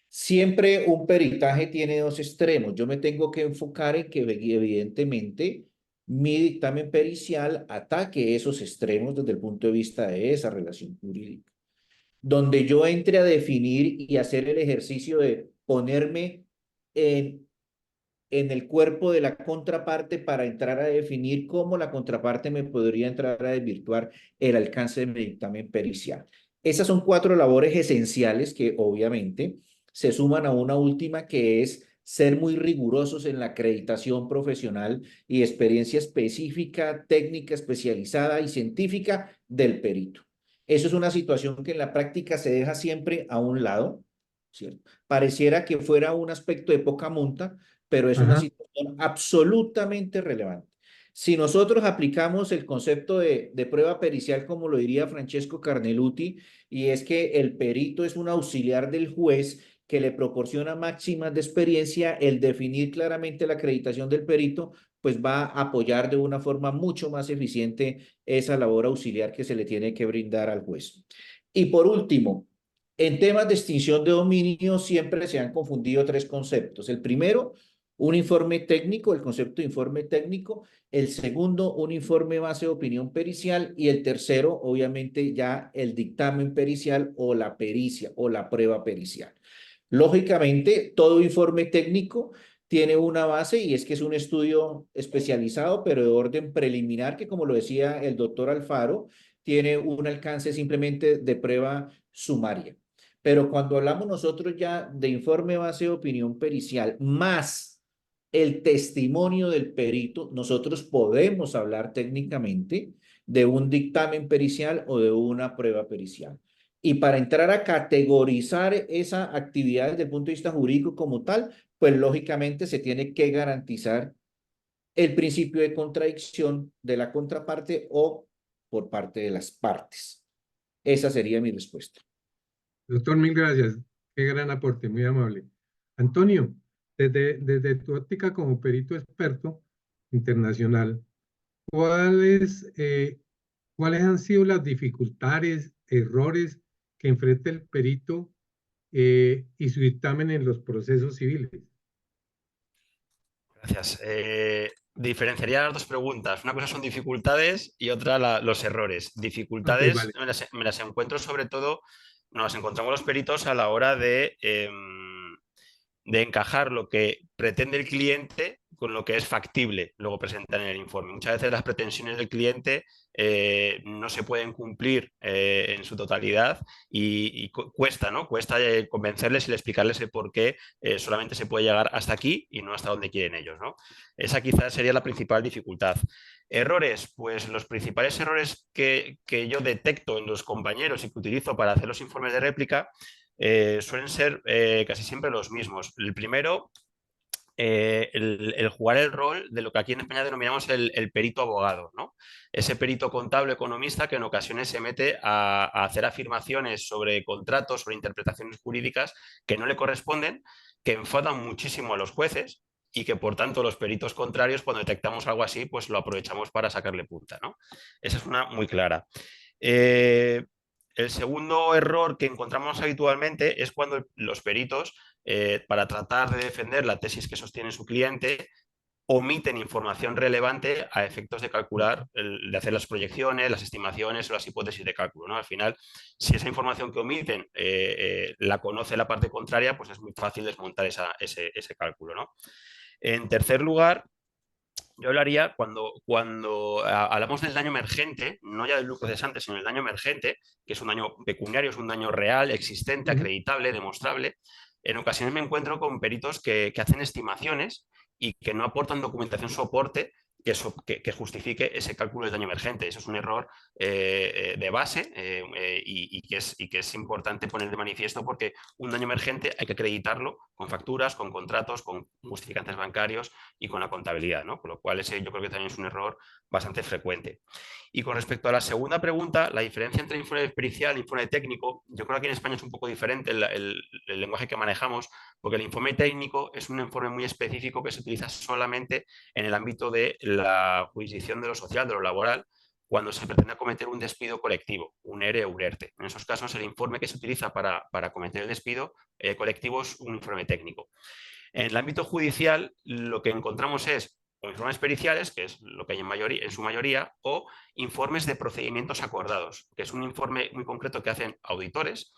Siempre un peritaje tiene dos extremos. Yo me tengo que enfocar en que evidentemente mi dictamen pericial ataque esos extremos desde el punto de vista de esa relación jurídica. Donde yo entre a definir y hacer el ejercicio de ponerme en el cuerpo de la contraparte para entrar a definir cómo la contraparte me podría entrar a desvirtuar el alcance de mi dictamen pericial. Esas son cuatro labores esenciales que obviamente se suman a una última, que es ser muy rigurosos en la acreditación profesional y experiencia específica, técnica especializada y científica del perito. Eso es una situación que en la práctica se deja siempre a un lado, ¿cierto? Pareciera que fuera un aspecto de poca monta, pero es una Ajá. situación absolutamente relevante. Si nosotros aplicamos el concepto de prueba pericial, como lo diría Francesco Carneluti, y es que el perito es un auxiliar del juez que le proporciona máximas de experiencia, el definir claramente la acreditación del perito, pues va a apoyar de una forma mucho más eficiente esa labor auxiliar que se le tiene que brindar al juez. Y por último, en temas de extinción de dominio siempre se han confundido tres conceptos. El primero, un informe técnico, el concepto de informe técnico. El segundo, un informe base de opinión pericial. Y el tercero, obviamente, ya el dictamen pericial o la pericia o la prueba pericial. Lógicamente, todo informe técnico tiene una base y es que es un estudio especializado, pero de orden preliminar, que como lo decía el doctor Alfaro, tiene un alcance simplemente de prueba sumaria. Pero cuando hablamos nosotros ya de informe base de opinión pericial más el testimonio del perito, nosotros podemos hablar técnicamente de un dictamen pericial o de una prueba pericial. Y para entrar a categorizar esa actividad desde el punto de vista jurídico como tal, pues lógicamente se tiene que garantizar el principio de contradicción de la contraparte o por parte de las partes. Esa sería mi respuesta. Doctor, mil gracias. Qué gran aporte, muy amable. Antonio, desde tu óptica como perito experto internacional, ¿cuáles, cuáles han sido las dificultades, errores que enfrenta el perito y su dictamen en los procesos civiles? Gracias. Diferenciaría las dos preguntas. Una cosa son dificultades y otra los errores. Ok, Dificultades vale. me las encuentro sobre todo, nos las encontramos los peritos a la hora de encajar lo que pretende el cliente con lo que es factible luego presentar en el informe. Muchas veces las pretensiones del cliente no se pueden cumplir en su totalidad y cuesta, ¿no? Cuesta convencerles y explicarles el por qué solamente se puede llegar hasta aquí y no hasta donde quieren ellos, ¿no? Esa quizás sería la principal dificultad. Errores, pues los principales errores que yo detecto en los compañeros y que utilizo para hacer los informes de réplica suelen ser casi siempre los mismos. El primero, el jugar el rol de lo que aquí en España denominamos el perito abogado, ¿no? Ese perito contable economista que en ocasiones se mete a hacer afirmaciones sobre contratos, sobre interpretaciones jurídicas que no le corresponden, que enfadan muchísimo a los jueces y que por tanto los peritos contrarios cuando detectamos algo así pues lo aprovechamos para sacarle punta, ¿no? Esa es una muy clara. El segundo error que encontramos habitualmente es cuando los peritos, para tratar de defender la tesis que sostiene su cliente, omiten información relevante a efectos de calcular, de hacer las proyecciones, las estimaciones o las hipótesis de cálculo, ¿no? Al final, si esa información que omiten la conoce la parte contraria, pues es muy fácil desmontar ese cálculo, ¿no? En tercer lugar, yo hablaría cuando hablamos del daño emergente, no ya del lucro cesante, sino del daño emergente, que es un daño pecuniario, es un daño real, existente, acreditable, demostrable. En ocasiones me encuentro con peritos que hacen estimaciones y que no aportan documentación soporte que justifique ese cálculo del daño emergente. Eso es un error de base y que es importante poner de manifiesto porque un daño emergente hay que acreditarlo con facturas, con contratos, con justificantes bancarios y con la contabilidad, ¿no? Con lo cual ese yo creo que también es un error bastante frecuente. Y con respecto a la segunda pregunta, la diferencia entre informe pericial e informe técnico, yo creo que aquí en España es un poco diferente el lenguaje que manejamos, porque el informe técnico es un informe muy específico que se utiliza solamente en el ámbito de la jurisdicción de lo social, de lo laboral, cuando se pretende cometer un despido colectivo, un ERE o un ERTE. En esos casos, el informe que se utiliza para cometer el despido colectivo es un informe técnico. En el ámbito judicial, lo que encontramos es o informes periciales, que es lo que hay en su mayoría, o informes de procedimientos acordados, que es un informe muy concreto que hacen auditores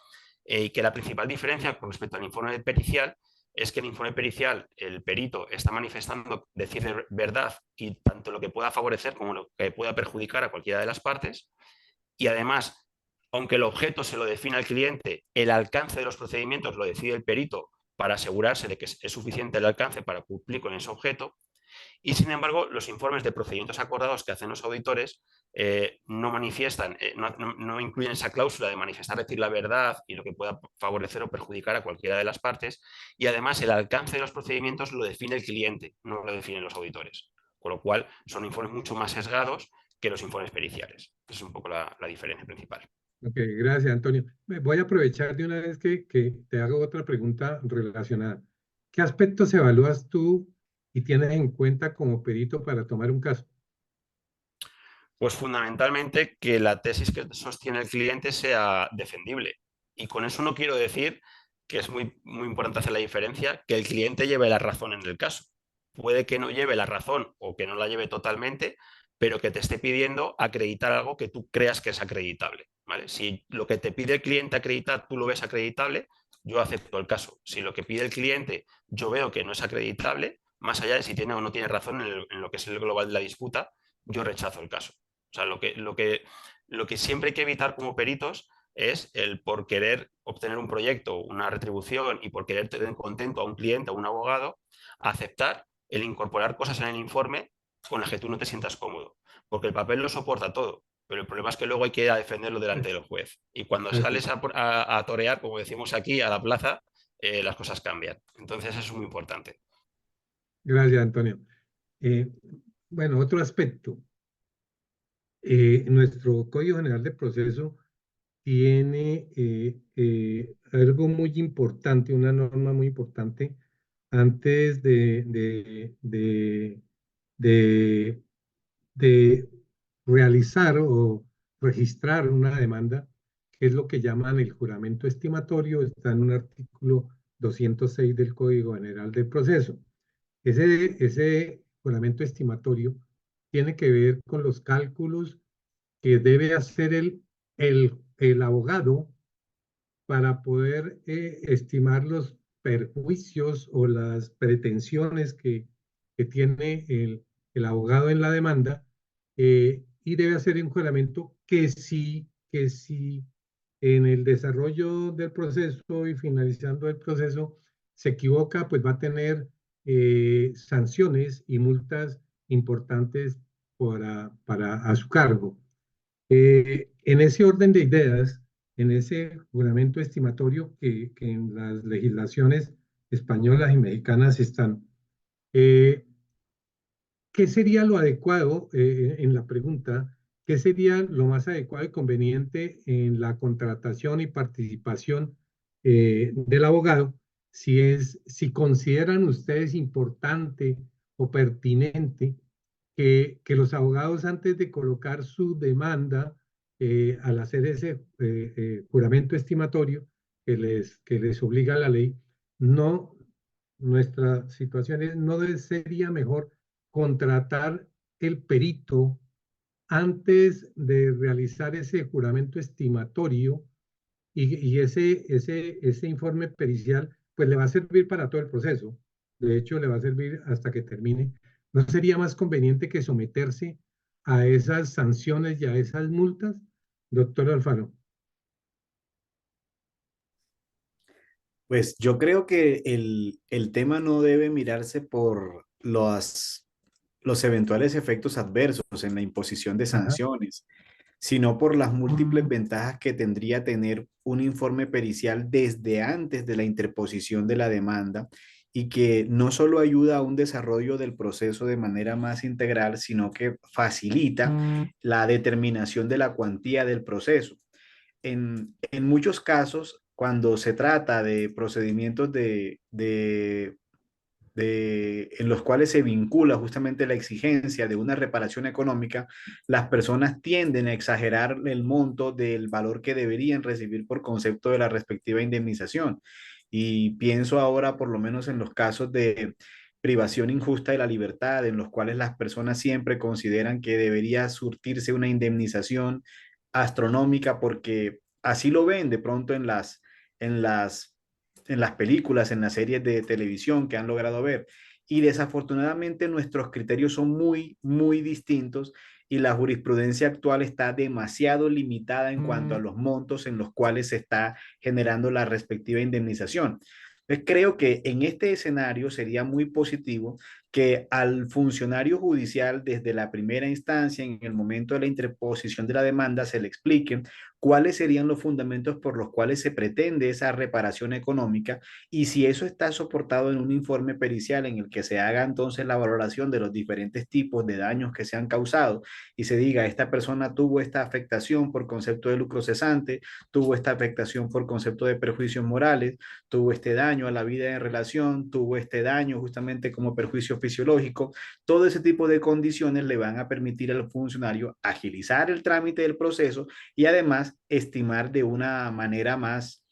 y que la principal diferencia con respecto al informe pericial es que en el informe pericial el perito está manifestando decir de verdad y tanto lo que pueda favorecer como lo que pueda perjudicar a cualquiera de las partes y además, aunque el objeto se lo define al cliente, el alcance de los procedimientos lo decide el perito para asegurarse de que es suficiente el alcance para cumplir con ese objeto. Y sin embargo, los informes de procedimientos acordados que hacen los auditores no manifiestan, no incluyen esa cláusula de manifestar, decir la verdad y lo que pueda favorecer o perjudicar a cualquiera de las partes. Y además, el alcance de los procedimientos lo define el cliente, no lo definen los auditores. Con lo cual, son informes mucho más sesgados que los informes periciales. Esa es un poco la diferencia principal. Ok, gracias, Antonio. Voy a aprovechar de una vez que te hago otra pregunta relacionada. ¿Qué aspectos evalúas tú y tienes en cuenta como perito para tomar un caso? Pues fundamentalmente que la tesis que sostiene el cliente sea defendible. Y con eso no quiero decir, que es muy, muy importante hacer la diferencia, que el cliente lleve la razón en el caso. Puede que no lleve la razón o que no la lleve totalmente, pero que te esté pidiendo acreditar algo que tú creas que es acreditable, ¿vale? Si lo que te pide el cliente acreditar tú lo ves acreditable, yo acepto el caso. Si lo que pide el cliente yo veo que no es acreditable, más allá de si tiene o no tiene razón en lo que es el global de la disputa, yo rechazo el caso. O sea, lo que siempre hay que evitar como peritos es el por querer obtener un proyecto, una retribución y por querer tener contento a un cliente, a un abogado, aceptar el incorporar cosas en el informe con las que tú no te sientas cómodo. Porque el papel lo soporta todo, pero el problema es que luego hay que ir a defenderlo delante del juez. Y cuando sales a torear, como decimos aquí, a la plaza, las cosas cambian. Entonces eso es muy importante. Gracias, Antonio. Bueno, otro aspecto. nuestro Código General de Proceso tiene algo muy importante, una norma muy importante antes de, de realizar o registrar una demanda, que es lo que llaman el juramento estimatorio, está en un artículo 206 del Código General del Proceso. Ese juramento estimatorio tiene que ver con los cálculos que debe hacer el abogado para poder estimar los perjuicios o las pretensiones que tiene el abogado en la demanda, y debe hacer un juramento que si en el desarrollo del proceso y finalizando el proceso se equivoca, pues va a tener sanciones y multas importantes a su cargo. En ese orden de ideas, en ese juramento estimatorio que en las legislaciones españolas y mexicanas están, eh, ¿qué sería lo adecuado en la pregunta? ¿Qué sería lo más adecuado y conveniente en la contratación y participación del abogado? Si consideran ustedes importante o pertinente que los abogados antes de colocar su demanda, al hacer ese juramento estimatorio que les obliga la ley, no, nuestra situación es, no sería mejor contratar el perito antes de realizar ese juramento estimatorio y ese informe pericial, pues le va a servir para todo el proceso. De hecho, le va a servir hasta que termine. ¿No sería más conveniente que someterse a esas sanciones y a esas multas, doctor Alfaro? Pues yo creo que el tema no debe mirarse por los eventuales efectos adversos en la imposición de Ajá. sanciones, sino por las múltiples ventajas que tendría tener un informe pericial desde antes de la interposición de la demanda y que no solo ayuda a un desarrollo del proceso de manera más integral, sino que facilita la determinación de la cuantía del proceso. En muchos casos, cuando se trata de procedimientos en los cuales se vincula justamente la exigencia de una reparación económica, las personas tienden a exagerar el monto del valor que deberían recibir por concepto de la respectiva indemnización. Y pienso ahora por lo menos en los casos de privación injusta de la libertad, en los cuales las personas siempre consideran que debería surtirse una indemnización astronómica porque así lo ven de pronto en las en las películas, en las series de televisión que han logrado ver. Y desafortunadamente nuestros criterios son muy, muy distintos y la jurisprudencia actual está demasiado limitada en cuanto a los montos en los cuales se está generando la respectiva indemnización. Entonces creo que en este escenario sería muy positivo que al funcionario judicial desde la primera instancia, en el momento de la interposición de la demanda, se le explique cuáles serían los fundamentos por los cuales se pretende esa reparación económica y si eso está soportado en un informe pericial en el que se haga entonces la valoración de los diferentes tipos de daños que se han causado y se diga, esta persona tuvo esta afectación por concepto de lucro cesante, tuvo esta afectación por concepto de perjuicios morales, tuvo este daño a la vida en relación, tuvo este daño justamente como perjuicio fisiológico, todo ese tipo de condiciones le van a permitir al funcionario agilizar el trámite del proceso y además estimar de una manera más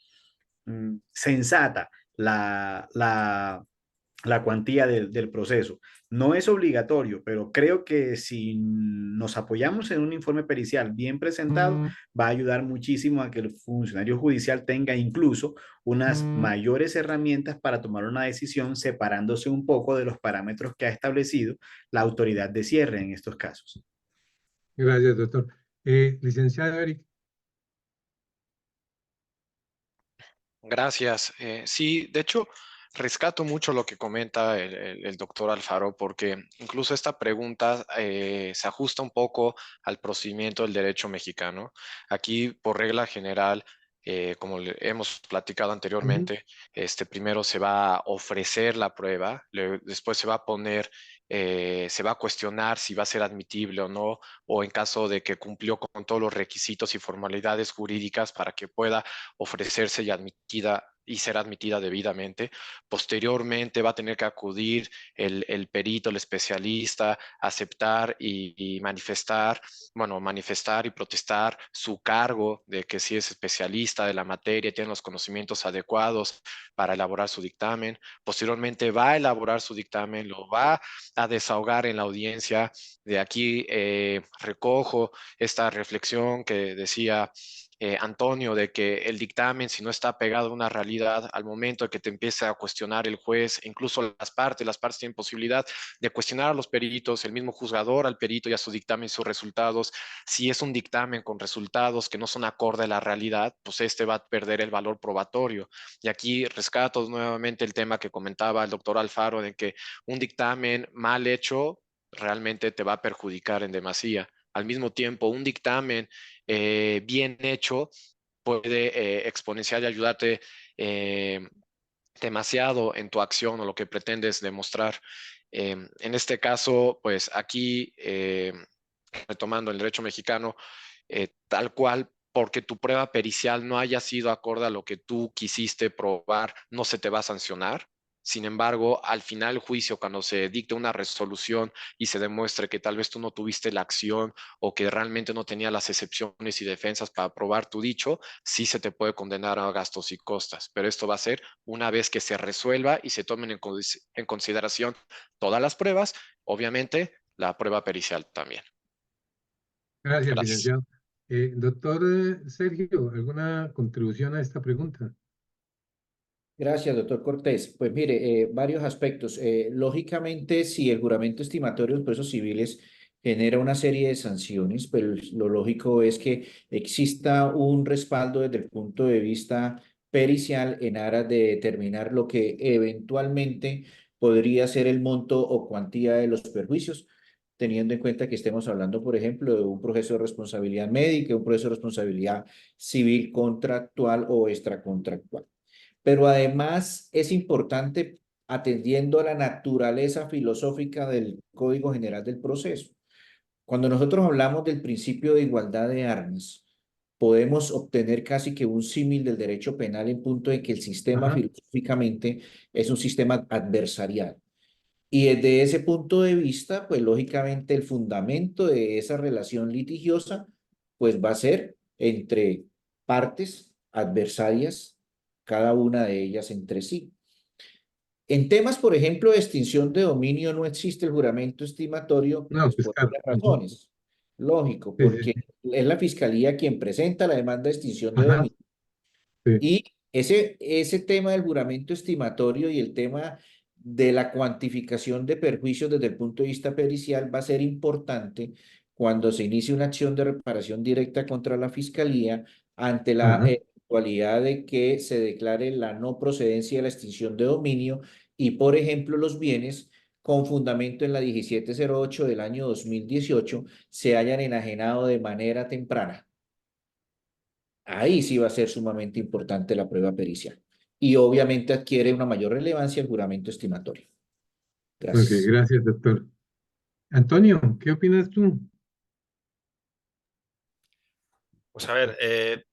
sensata la cuantía del proceso. No es obligatorio, pero creo que si nos apoyamos en un informe pericial bien presentado, va a ayudar muchísimo a que el funcionario judicial tenga incluso unas mayores herramientas para tomar una decisión separándose un poco de los parámetros que ha establecido la autoridad de cierre en estos casos. Gracias, doctor. Licenciado Eric. Gracias. Sí, de hecho, rescato mucho lo que comenta el doctor Alfaro, porque incluso esta pregunta se ajusta un poco al procedimiento del derecho mexicano. Aquí, por regla general, como hemos platicado anteriormente, primero se va a ofrecer la prueba, después se va a poner se va a cuestionar si va a ser admitible o no, o en caso de que cumplió con todos los requisitos y formalidades jurídicas para que pueda ofrecerse y ser admitida debidamente. Posteriormente va a tener que acudir el perito, el especialista, aceptar y manifestar, bueno, manifestar y protestar su cargo de que sí es especialista de la materia, tiene los conocimientos adecuados para elaborar su dictamen. Posteriormente va a elaborar su dictamen, lo va a desahogar en la audiencia. De aquí recojo esta reflexión que decía Antonio, de que el dictamen, si no está pegado a una realidad, al momento de que te empiece a cuestionar el juez, incluso las partes tienen posibilidad de cuestionar a los peritos, el mismo juzgador al perito y a su dictamen y sus resultados. Si es un dictamen con resultados que no son acorde a la realidad, pues este va a perder el valor probatorio. Y aquí rescato nuevamente el tema que comentaba el doctor Alfaro, de que un dictamen mal hecho realmente te va a perjudicar en demasía. Al mismo tiempo, un dictamen bien hecho puede exponenciar y ayudarte demasiado en tu acción o lo que pretendes demostrar. En este caso, pues aquí, retomando el derecho mexicano, tal cual, porque tu prueba pericial no haya sido acorde a lo que tú quisiste probar, no se te va a sancionar. Sin embargo, al final del juicio, cuando se dicte una resolución y se demuestre que tal vez tú no tuviste la acción o que realmente no tenía las excepciones y defensas para probar tu dicho, sí se te puede condenar a gastos y costas. Pero esto va a ser una vez que se resuelva y se tomen en consideración todas las pruebas, obviamente la prueba pericial también. Gracias, Gracias. licenciado. Doctor Sergio, ¿alguna contribución a esta pregunta? Gracias, doctor Cortés. Pues mire, varios aspectos. Lógicamente, si el juramento estimatorio de los procesos civiles genera una serie de sanciones, pues lo lógico es que exista un respaldo desde el punto de vista pericial en aras de determinar lo que eventualmente podría ser el monto o cuantía de los perjuicios, teniendo en cuenta que estemos hablando, por ejemplo, de un proceso de responsabilidad médica, un proceso de responsabilidad civil contractual o extracontractual. Pero además es importante atendiendo a la naturaleza filosófica del Código General del Proceso. Cuando nosotros hablamos del principio de igualdad de armas, podemos obtener casi que un símil del derecho penal en punto de que el sistema Ajá, filosóficamente es un sistema adversarial. Y desde ese punto de vista, pues lógicamente el fundamento de esa relación litigiosa, pues va a ser entre partes adversarias, cada una de ellas entre sí. En temas, por ejemplo, de extinción de dominio no existe el juramento estimatorio, no, pues pues por claro. varias Ujú. razones. Lógico, Sí, sí, porque sí. es la fiscalía quien presenta la demanda de extinción de Ajá, dominio. sí. Y ese tema del juramento estimatorio y el tema de la cuantificación de perjuicios desde el punto de vista pericial va a ser importante cuando se inicie una acción de reparación directa contra la fiscalía ante la Ajá. eventualidad de que se declare la no procedencia de la extinción de dominio y, por ejemplo, los bienes con fundamento en la 1708 del año 2018 se hayan enajenado de manera temprana. Ahí sí va a ser sumamente importante la prueba pericial. Y obviamente adquiere una mayor relevancia el juramento estimatorio. Ok, Gracias. gracias, doctor. Antonio, ¿qué opinas tú? Pues a ver,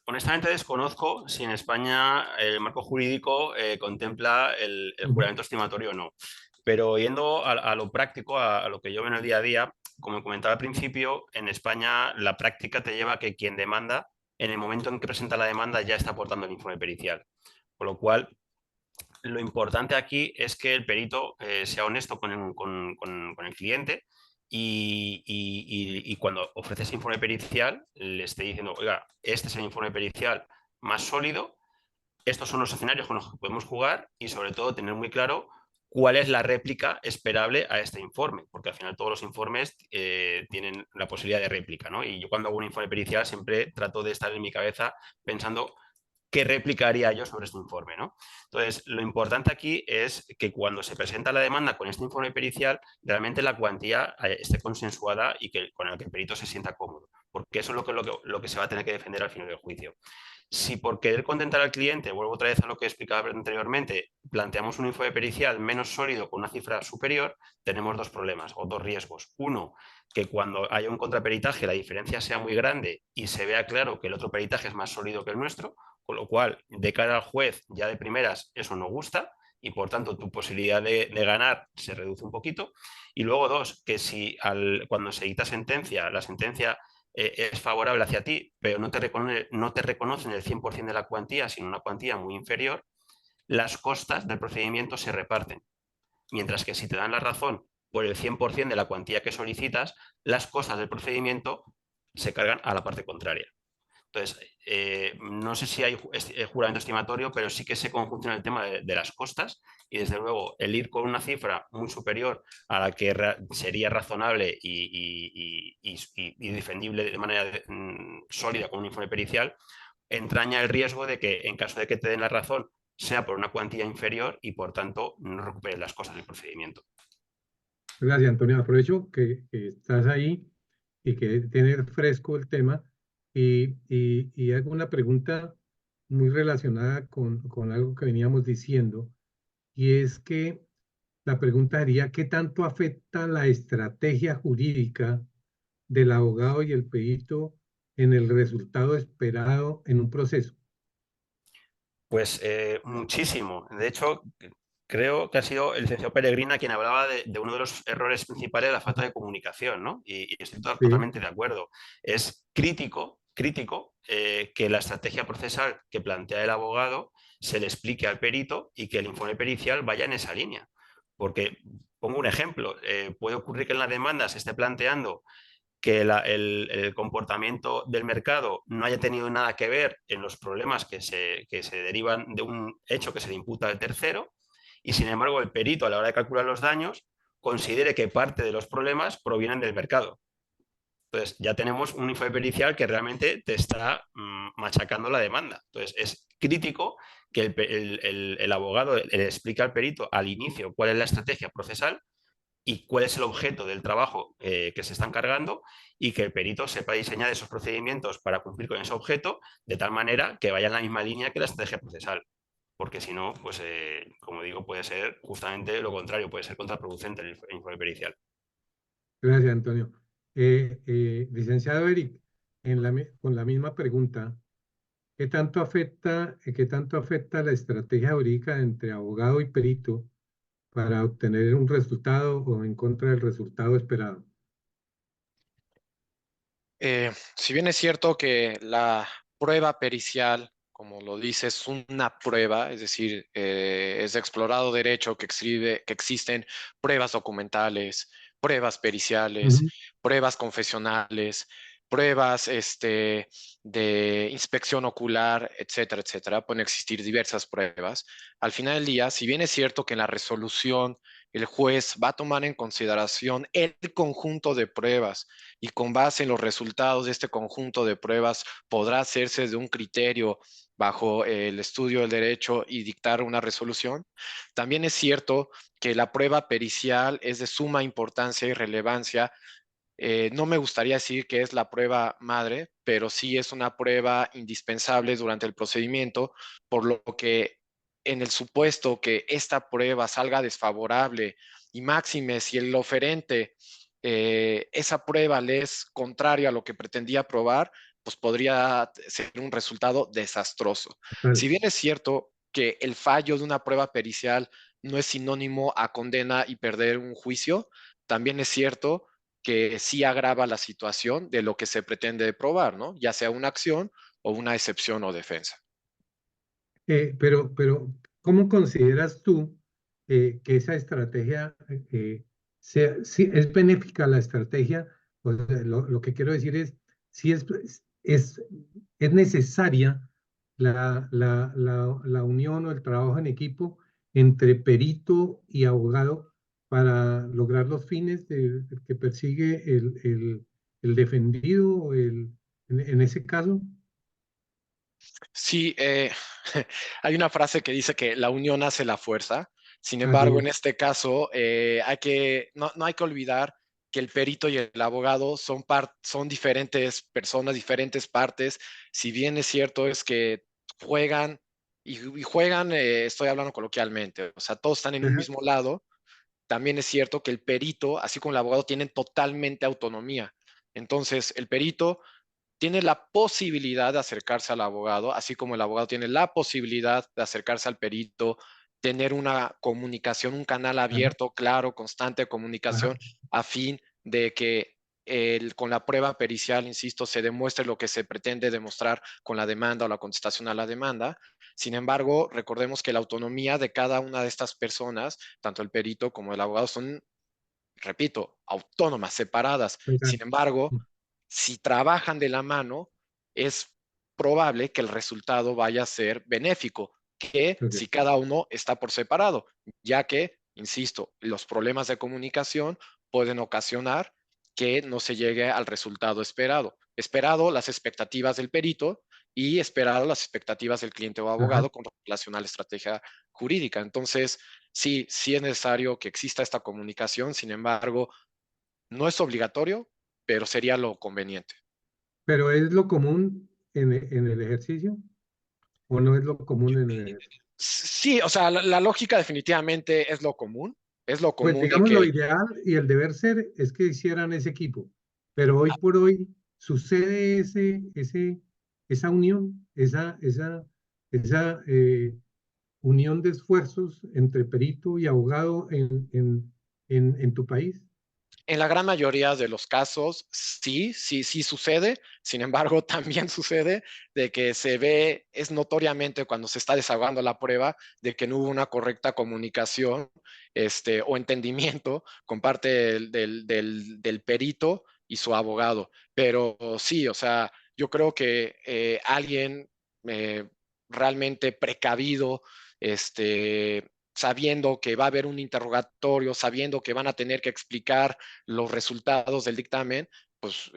honestamente desconozco si en España el marco jurídico contempla el Ujú. juramento estimatorio o no. Pero yendo a lo práctico, a lo que yo veo en el día a día, como comentaba al principio, en España la práctica te lleva a que quien demanda, en el momento en que presenta la demanda, ya está aportando el informe pericial. Con lo cual, lo importante aquí es que el perito sea honesto con el cliente y cuando ofrece ese informe pericial le esté diciendo, oiga, este es el informe pericial más sólido, estos son los escenarios con los que podemos jugar y sobre todo tener muy claro cuál es la réplica esperable a este informe, porque al final todos los informes tienen la posibilidad de réplica, ¿no? Y yo cuando hago un informe pericial siempre trato de estar en mi cabeza pensando qué réplica haría yo sobre este informe, ¿no? Entonces, lo importante aquí es que cuando se presenta la demanda con este informe pericial, realmente la cuantía esté consensuada y que con el que el perito se sienta cómodo, porque eso es lo que se va a tener que defender al final del juicio. Si por querer contentar al cliente, vuelvo otra vez a lo que explicaba anteriormente, planteamos un informe pericial menos sólido con una cifra superior, tenemos dos problemas o dos riesgos. Uno, que cuando haya un contraperitaje la diferencia sea muy grande y se vea claro que el otro peritaje es más sólido que el nuestro, con lo cual, de cara al juez, ya de primeras eso no gusta y por tanto tu posibilidad de ganar se reduce un poquito. Y luego dos, que si cuando se dicta sentencia, la sentencia es favorable hacia ti, pero no te reconocen el 100% de la cuantía, sino una cuantía muy inferior, las costas del procedimiento se reparten. Mientras que si te dan la razón por el 100% de la cuantía que solicitas, las costas del procedimiento se cargan a la parte contraria. Entonces, no sé si hay juramento estimatorio, pero sí que se conjunta el tema de las costas y desde luego el ir con una cifra muy superior a la que sería razonable y defendible de manera sólida con un informe pericial, entraña el riesgo de que en caso de que te den la razón sea por una cuantía inferior y por tanto no recuperes las cosas del procedimiento. Gracias, Antonio. Aprovecho que estás ahí y que tienes fresco el tema y hago una pregunta muy relacionada con algo que veníamos diciendo, y es que la pregunta sería, ¿qué tanto afecta la estrategia jurídica del abogado y el perito en el resultado esperado en un proceso? Pues muchísimo. De hecho, creo que ha sido el licenciado Peregrina quien hablaba de uno de los errores principales de la falta de comunicación, ¿no? Y estoy Sí, totalmente de acuerdo. Es crítico que la estrategia procesal que plantea el abogado se le explique al perito y que el informe pericial vaya en esa línea. Porque, pongo un ejemplo, puede ocurrir que en la demanda se esté planteando que el comportamiento del mercado no haya tenido nada que ver en los problemas que se derivan de un hecho que se le imputa al tercero, y sin embargo el perito a la hora de calcular los daños considere que parte de los problemas provienen del mercado. Entonces ya tenemos un informe pericial que realmente te está machacando la demanda. Entonces es crítico que el abogado le explique al perito al inicio cuál es la estrategia procesal y cuál es el objeto del trabajo que se está encargando y que el perito sepa diseñar esos procedimientos para cumplir con ese objeto de tal manera que vaya en la misma línea que la estrategia procesal. Porque si no, pues como digo, puede ser justamente lo contrario, puede ser contraproducente el informe pericial. gracias, Antonio. Licenciado Eric, con la misma pregunta, qué tanto afecta la estrategia jurídica entre abogado y perito para obtener un resultado o en contra del resultado esperado? Si bien es cierto que la prueba pericial, como lo dice, es una prueba, es decir, es de explorado derecho que existen pruebas documentales, pruebas periciales, Ujú. pruebas confesionales, pruebas de inspección ocular, etcétera, etcétera. Pueden existir diversas pruebas. Al final del día, si bien es cierto que en la resolución el juez va a tomar en consideración el conjunto de pruebas, y con base en los resultados de este conjunto de pruebas podrá hacerse de un criterio bajo el estudio del derecho y dictar una resolución. También es cierto que la prueba pericial es de suma importancia y relevancia. No me gustaría decir que es la prueba madre, pero sí es una prueba indispensable durante el procedimiento, por lo que en el supuesto que esta prueba salga desfavorable y máxime si el oferente esa prueba le es contrario a lo que pretendía probar, pues podría ser un resultado desastroso. Vale. Si bien es cierto que el fallo de una prueba pericial no es sinónimo a condena y perder un juicio, también es cierto que sí agrava la situación de lo que se pretende probar, ¿no? Ya sea una acción o una excepción o defensa. Pero, ¿cómo consideras tú que esa estrategia si es benéfica la estrategia? O sea, lo que quiero decir es, si es, es necesaria la unión o el trabajo en equipo entre perito y abogado para lograr los fines que persigue el defendido o en ese caso. Sí, hay una frase que dice que la unión hace la fuerza. Sin Así embargo, en es. este caso, no hay que olvidar que el perito y el abogado son diferentes personas, diferentes partes. Si bien es cierto es que juegan y juegan, estoy hablando coloquialmente, o sea, todos están en un Ajá. mismo lado. También es cierto que el perito, así como el abogado, tienen totalmente autonomía. Entonces, el perito tiene la posibilidad de acercarse al abogado, así como el abogado tiene la posibilidad de acercarse al perito, tener una comunicación, un canal Ajá. abierto, claro, constante de Ajá. comunicación, a fin de que con la prueba pericial, insisto, se demuestre lo que se pretende demostrar con la demanda o la contestación a la demanda. Sin embargo, recordemos que la autonomía de cada una de estas personas, tanto el perito como el abogado, son, repito, autónomas, separadas. Sin Exacto. embargo, si trabajan de la mano, es probable que el resultado vaya a ser benéfico que Ok. si cada uno está por separado, ya que, insisto, los problemas de comunicación pueden ocasionar que no se llegue al resultado esperado. Esperado las expectativas del perito y esperado las expectativas del cliente o Ajá. abogado con relación a la estrategia jurídica. Entonces, sí, sí es necesario que exista esta comunicación, sin embargo, no es obligatorio, pero sería lo conveniente. Pero ¿es lo común en el ejercicio o no es lo común en el ejercicio? Sí, o sea, la lógica definitivamente es lo Pues común de digamos lo que ideal y el deber ser es que hicieran ese equipo, pero hoy por hoy sucede esa unión, esa unión de esfuerzos entre perito y abogado en tu país. en la gran mayoría de los casos sí, sí, sí sucede. Sin embargo, también sucede de que se ve, es notoriamente cuando se está desahogando la prueba, de que no hubo una correcta comunicación o entendimiento con parte del perito y su abogado. Pero sí, o sea, yo creo que alguien eh, realmente precavido, sabiendo que va a haber un interrogatorio, sabiendo que van a tener que explicar los resultados del dictamen, pues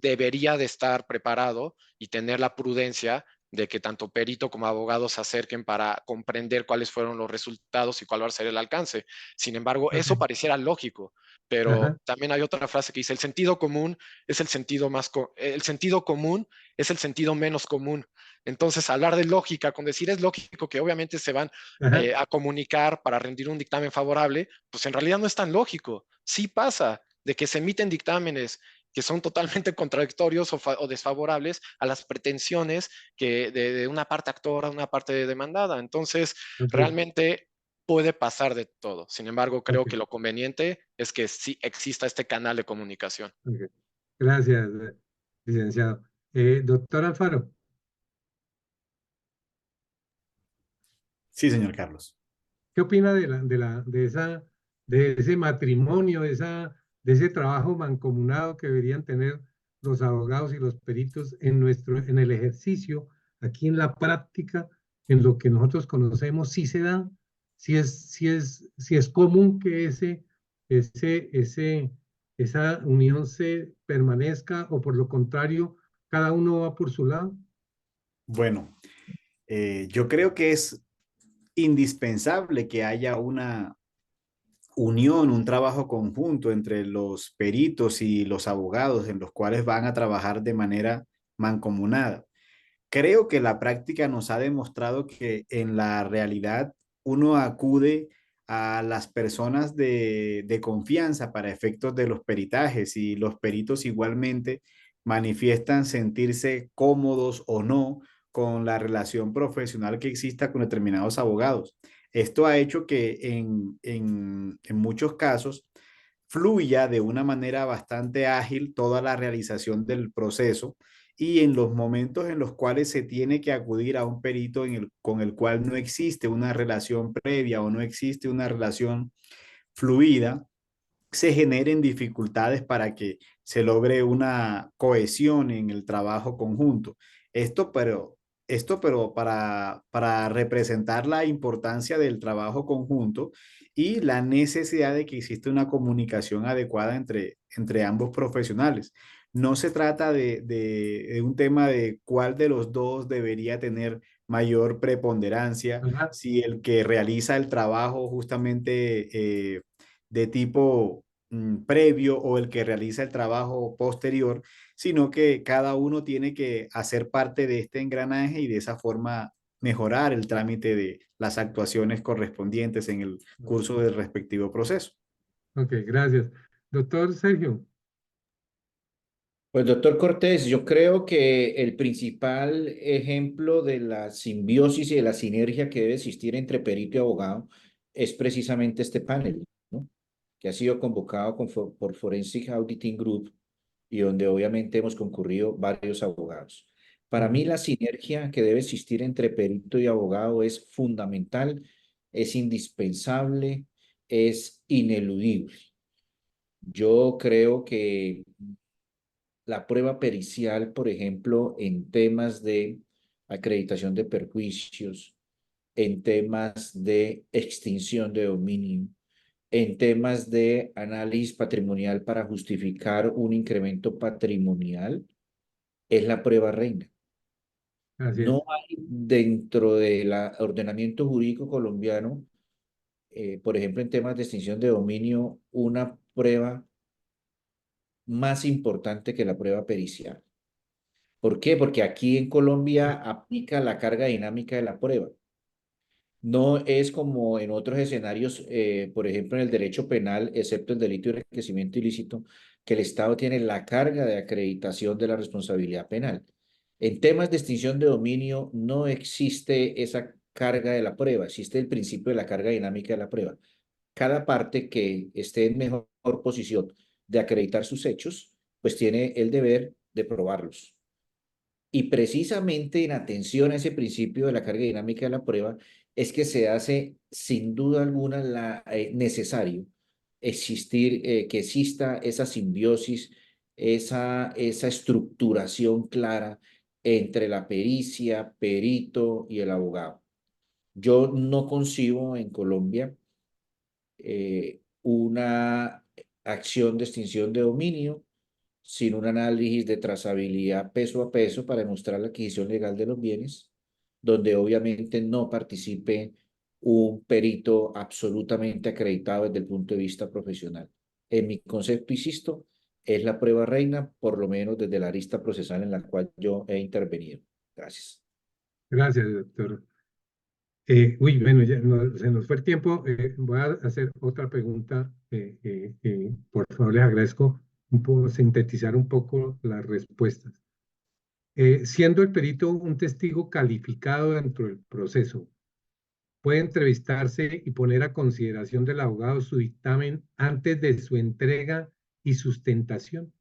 debería de estar preparado y tener la prudencia de que tanto perito como abogado se acerquen para comprender cuáles fueron los resultados y cuál va a ser el alcance. Sin embargo, eso Ok. pareciera lógico, pero Ajá. también hay otra frase que dice, el sentido común es el sentido el sentido común es el sentido menos común. Entonces, hablar de lógica, con decir es lógico que obviamente se van Ajá. a comunicar para rendir un dictamen favorable, pues en realidad no es tan lógico. Sí pasa de que se emiten dictámenes que son totalmente contradictorios o desfavorables a las pretensiones de una parte actora, una parte demandada. Entonces, Ok. realmente puede pasar de todo. Sin embargo, creo Ok. que lo conveniente es que sí exista este canal de comunicación. Ok. Gracias, licenciado. Doctor Alfaro, Sí, señor Carlos. ¿qué opina de ese matrimonio, de ese trabajo mancomunado que deberían tener los abogados y los peritos en el ejercicio, aquí en la práctica, en lo que nosotros conocemos, si se da, si es común que ese, ese, esa unión se permanezca o por lo contrario, cada uno va por su lado? Bueno, yo creo que es indispensable que haya una unión, un trabajo conjunto entre los peritos y los abogados en los cuales van a trabajar de manera mancomunada. Creo que la práctica nos ha demostrado que en la realidad uno acude a las personas de confianza para efectos de los peritajes y los peritos igualmente manifiestan sentirse cómodos o no con la relación profesional que exista con determinados abogados. Esto ha hecho que en muchos casos fluya de una manera bastante ágil toda la realización del proceso y en los momentos en los cuales se tiene que acudir a un perito con el cual no existe una relación previa o no existe una relación fluida, se generen dificultades para que se logre una cohesión en el trabajo conjunto. Esto, pero, pero para representar la importancia del trabajo conjunto y la necesidad de que exista una comunicación adecuada entre ambos profesionales. No se trata de un tema de cuál de los dos debería tener mayor preponderancia, Ajá. si el que realiza el trabajo justamente de tipo previo o el que realiza el trabajo posterior, sino que cada uno tiene que hacer parte de este engranaje y de esa forma mejorar el trámite de las actuaciones correspondientes en el curso del respectivo proceso. Ok, gracias. Doctor Sergio. Pues doctor Cortés, yo creo que el principal ejemplo de la simbiosis y de la sinergia que debe existir entre perito y abogado es precisamente este panel, ¿no? Que ha sido convocado por Forensic Auditing Group y donde obviamente hemos concurrido varios abogados. Para mí la sinergia que debe existir entre perito y abogado es fundamental, es indispensable, es ineludible. Yo creo que la prueba pericial, por ejemplo, en temas de acreditación de perjuicios, en temas de extinción de dominio, en temas de análisis patrimonial para justificar un incremento patrimonial, es la prueba reina. Así es. No hay dentro del ordenamiento jurídico colombiano, por ejemplo, en temas de extinción de dominio, una prueba más importante que la prueba pericial. ¿Por qué? Porque aquí en Colombia aplica la carga dinámica de la prueba. No es como en otros escenarios, por ejemplo, en el derecho penal, excepto el delito de enriquecimiento ilícito, que el Estado tiene la carga de acreditación de la responsabilidad penal. En temas de extinción de dominio no existe esa carga de la prueba, existe el principio de la carga dinámica de la prueba. Cada parte que esté en mejor posición de acreditar sus hechos, pues tiene el deber de probarlos. Y precisamente en atención a ese principio de la carga dinámica de la prueba, es que se hace sin duda alguna necesario existir, que exista esa simbiosis, esa estructuración clara entre la pericia, perito y el abogado. Yo no concibo en Colombia una acción de extinción de dominio sin un análisis de trazabilidad peso a peso para demostrar la adquisición legal de los bienes, donde obviamente no participe un perito absolutamente acreditado desde el punto de vista profesional. En mi concepto, insisto, es la prueba reina, por lo menos desde la arista procesal en la cual yo he intervenido. Gracias. Gracias, doctor. Bueno, ya se nos fue el tiempo. Voy a hacer otra pregunta. Por favor, les agradezco un poco sintetizar un poco las respuestas. Siendo el perito un testigo calificado dentro del proceso, puede entrevistarse y poner a consideración del abogado su dictamen antes de su entrega y sustentación.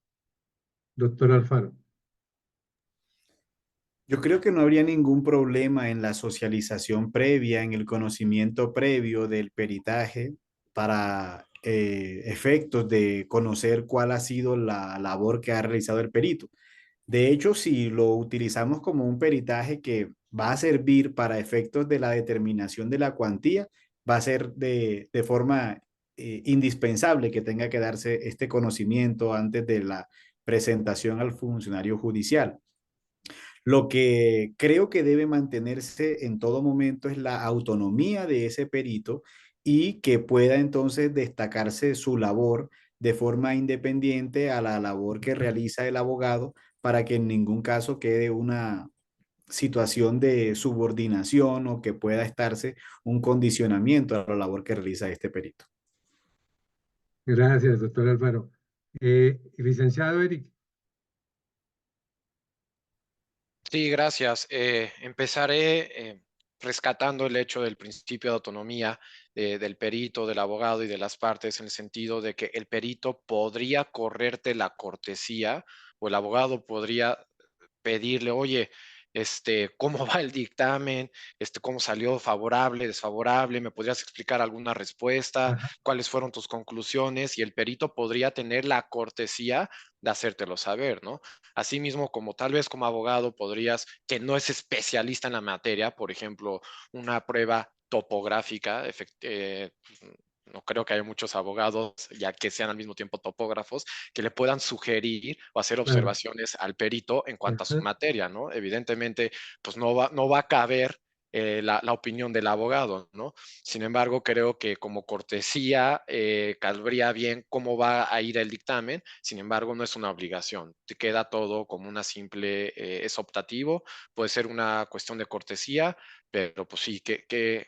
Doctor Alfaro. Yo creo que no habría ningún problema en la socialización previa, en el conocimiento previo del peritaje para efectos de conocer cuál ha sido la labor que ha realizado el perito. De hecho, si lo utilizamos como un peritaje que va a servir para efectos de la determinación de la cuantía, va a ser de forma indispensable que tenga que darse este conocimiento antes de la presentación al funcionario judicial. Lo que creo que debe mantenerse en todo momento es la autonomía de ese perito y que pueda entonces destacarse su labor de forma independiente a la labor que realiza el abogado para que en ningún caso quede una situación de subordinación o que pueda estarse un condicionamiento a la labor que realiza este perito. Gracias, doctor Alfaro. Licenciado Eric. Sí, gracias. Empezaré rescatando el hecho del principio de autonomía del perito, del abogado y de las partes, en el sentido de que el perito podría correrte la cortesía o el abogado podría pedirle, oye, ¿cómo va el dictamen? ¿Cómo salió? ¿Favorable, desfavorable? ¿Me podrías explicar alguna respuesta? Ajá. ¿Cuáles fueron tus conclusiones? Y el perito podría tener la cortesía de hacértelo saber, ¿no? Asimismo, como tal vez como abogado podrías, que no es especialista en la materia, por ejemplo, una prueba topográfica, no creo que haya muchos abogados, ya que sean al mismo tiempo topógrafos, que le puedan sugerir o hacer Claro. observaciones al perito en cuanto a su Ajá. materia, ¿no? Evidentemente, pues no va a caber la opinión del abogado, ¿no? Sin embargo, creo que como cortesía cabría bien cómo va a ir el dictamen. Sin embargo, no es una obligación. Te queda todo como una simple, es optativo, puede ser una cuestión de cortesía, pero pues sí, que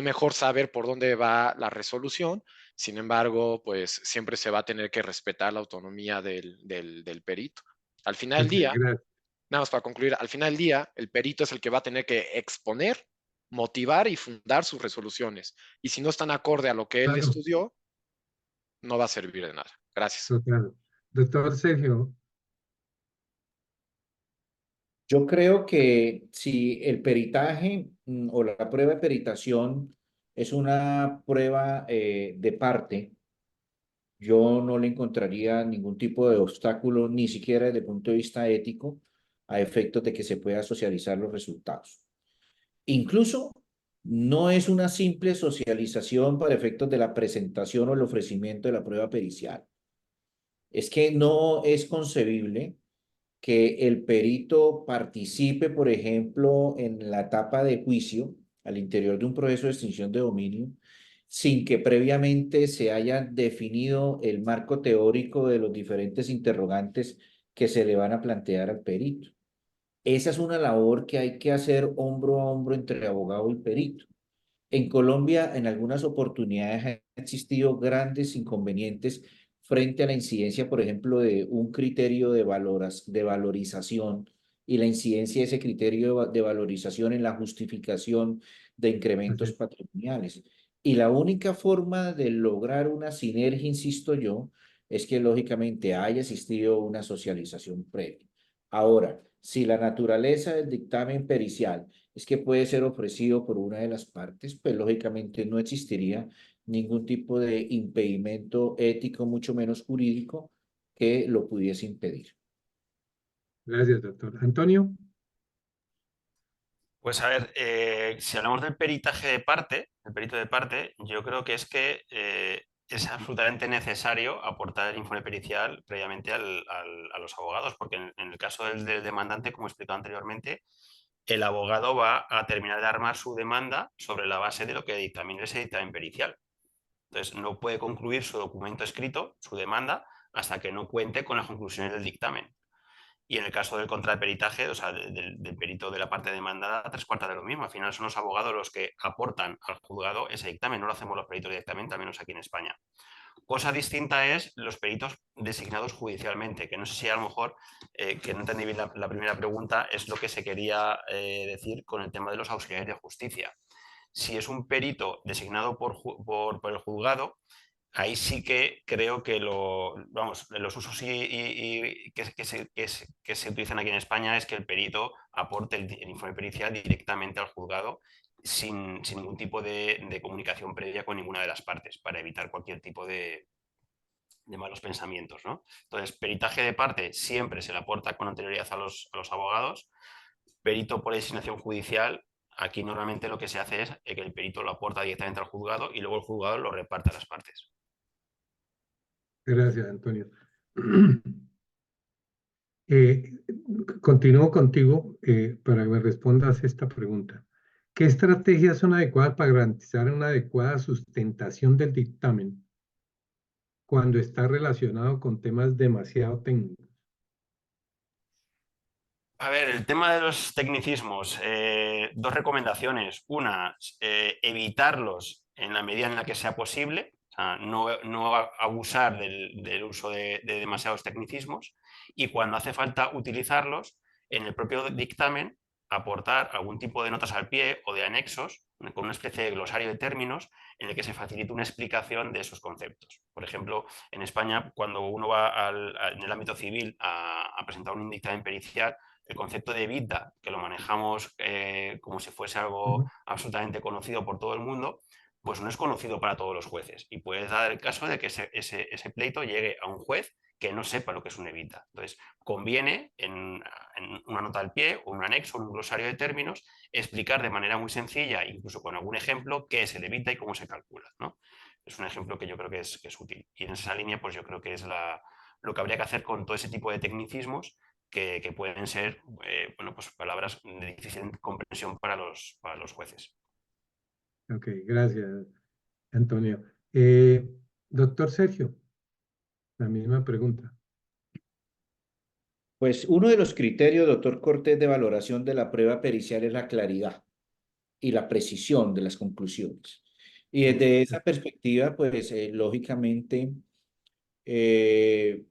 mejor saber por dónde va la resolución. Sin embargo, pues siempre se va a tener que respetar la autonomía del perito. Al final del Ok, día, gracias. nada más para concluir, al final del día, el perito es el que va a tener que exponer, motivar y fundar sus resoluciones. Y si no están acorde a lo que él Claro, estudió, no va a servir de nada. Gracias. total. Doctor Sergio, Yo creo que si el peritaje o la prueba de peritación es una prueba de parte, yo no le encontraría ningún tipo de obstáculo, ni siquiera desde el punto de vista ético, a efectos de que se pueda socializar los resultados. Incluso no es una simple socialización para efectos de la presentación o el ofrecimiento de la prueba pericial. Es que no es concebible que el perito participe, por ejemplo, en la etapa de juicio al interior de un proceso de extinción de dominio, sin que previamente se haya definido el marco teórico de los diferentes interrogantes que se le van a plantear al perito. Esa es una labor que hay que hacer hombro a hombro entre abogado y perito. En Colombia, en algunas oportunidades han existido grandes inconvenientes frente a la incidencia, por ejemplo, de un criterio de valorización y la incidencia de ese criterio de valorización en la justificación de incrementos así, patrimoniales. Y la única forma de lograr una sinergia, insisto yo, es que lógicamente haya existido una socialización previa. Ahora, si la naturaleza del dictamen pericial es que puede ser ofrecido por una de las partes, pues lógicamente no existiría ningún tipo de impedimento ético, mucho menos jurídico, que lo pudiese impedir. gracias, doctor. Antonio, Pues a ver, si hablamos del peritaje de parte, el perito de parte, yo creo que es absolutamente necesario aportar el informe pericial previamente a los abogados, porque en el caso del demandante, como he explicado anteriormente, el abogado va a terminar de armar su demanda sobre la base de lo que dictamine ese dictamen pericial. Entonces, no puede concluir su documento escrito, su demanda, hasta que no cuente con las conclusiones del dictamen. Y en el caso del contraperitaje, o sea, del perito de la parte demandada, 3/4 de lo mismo. Al final son los abogados los que aportan al juzgado ese dictamen, no lo hacemos los peritos directamente, al menos aquí en España. Cosa distinta es los peritos designados judicialmente, que no sé si a lo mejor, que no entendí bien la primera pregunta, es lo que se quería decir con el tema de los auxiliares de justicia. Si es un perito designado por el juzgado, ahí sí que creo que los usos que se utilizan aquí en España es que el perito aporte el informe pericial directamente al juzgado sin ningún tipo de comunicación previa con ninguna de las partes, para evitar cualquier tipo de malos pensamientos, ¿no? Entonces, peritaje de parte siempre se le aporta con anterioridad a los abogados. Perito por designación judicial, aquí normalmente lo que se hace es que el perito lo aporta directamente al juzgado y luego el juzgado lo reparte a las partes. gracias, Antonio. Eh, Continúo contigo para que me respondas esta pregunta. ¿Qué estrategias son adecuadas para garantizar una adecuada sustentación del dictamen cuando está relacionado con temas demasiado técnicos? A ver, el tema de los tecnicismos, dos recomendaciones. Una, evitarlos en la medida en la que sea posible, o sea, no abusar del uso de demasiados tecnicismos, y cuando hace falta utilizarlos, en el propio dictamen aportar algún tipo de notas al pie o de anexos con una especie de glosario de términos en el que se facilite una explicación de esos conceptos. Por ejemplo, en España, cuando uno va en el ámbito civil a presentar un dictamen pericial, el concepto de EBITDA, que lo manejamos como si fuese algo Ujú. absolutamente conocido por todo el mundo, pues no es conocido para todos los jueces. Y puede dar el caso de que ese pleito llegue a un juez que no sepa lo que es un EBITDA. Entonces, conviene en una nota al pie o un anexo, un glosario de términos, explicar de manera muy sencilla, incluso con algún ejemplo, qué es el EBITDA y cómo se calcula, ¿no? Es un ejemplo que yo creo que es útil. Y en esa línea, pues yo creo que es lo que habría que hacer con todo ese tipo de tecnicismos que pueden ser bueno, pues palabras de difícil comprensión para los jueces. Ok, gracias, Antonio. Doctor Sergio, la misma pregunta. Pues uno de los criterios, doctor Cortés, de valoración de la prueba pericial es la claridad y la precisión de las conclusiones. Y desde esa perspectiva, pues lógicamente, eh,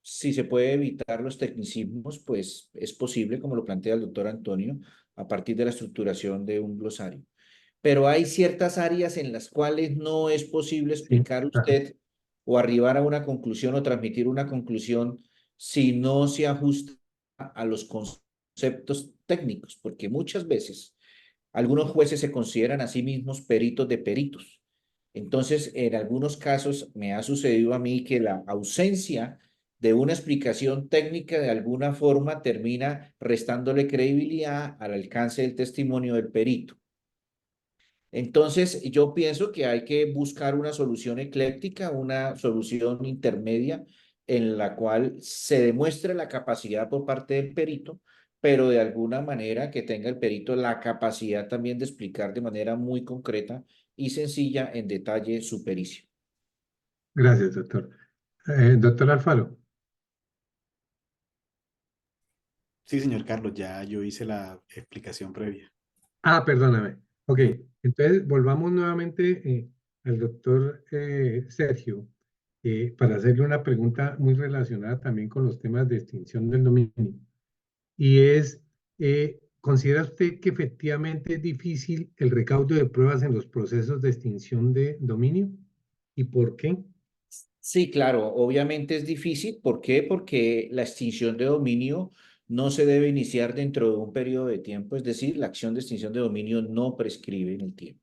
si se puede evitar los tecnicismos, pues es posible, como lo plantea el doctor Antonio, a partir de la estructuración de un glosario. Pero hay ciertas áreas en las cuales no es posible Sí, explicar usted o arribar a una conclusión o transmitir una conclusión si no se ajusta a los conceptos técnicos, porque muchas veces algunos jueces se consideran a sí mismos peritos de peritos. Entonces, en algunos casos me ha sucedido a mí que la ausencia de una explicación técnica de alguna forma termina restándole credibilidad al alcance del testimonio del perito. Entonces, yo pienso que hay que buscar una solución ecléctica, una solución intermedia en la cual se demuestre la capacidad por parte del perito, pero de alguna manera que tenga el perito la capacidad también de explicar de manera muy concreta y sencilla en detalle su pericia. gracias, doctor. Doctor Alfaro. Sí, señor Carlos, ya yo hice la explicación previa. Ah, perdóname. Ok, entonces volvamos nuevamente al doctor Sergio para hacerle una pregunta muy relacionada también con los temas de extinción del dominio. Y es, ¿considera usted que efectivamente es difícil el recaudo de pruebas en los procesos de extinción de dominio? ¿Y por qué? Sí, claro, obviamente es difícil. ¿Por qué? Porque la extinción de dominio no se debe iniciar dentro de un periodo de tiempo, es decir, la acción de extinción de dominio no prescribe en el tiempo.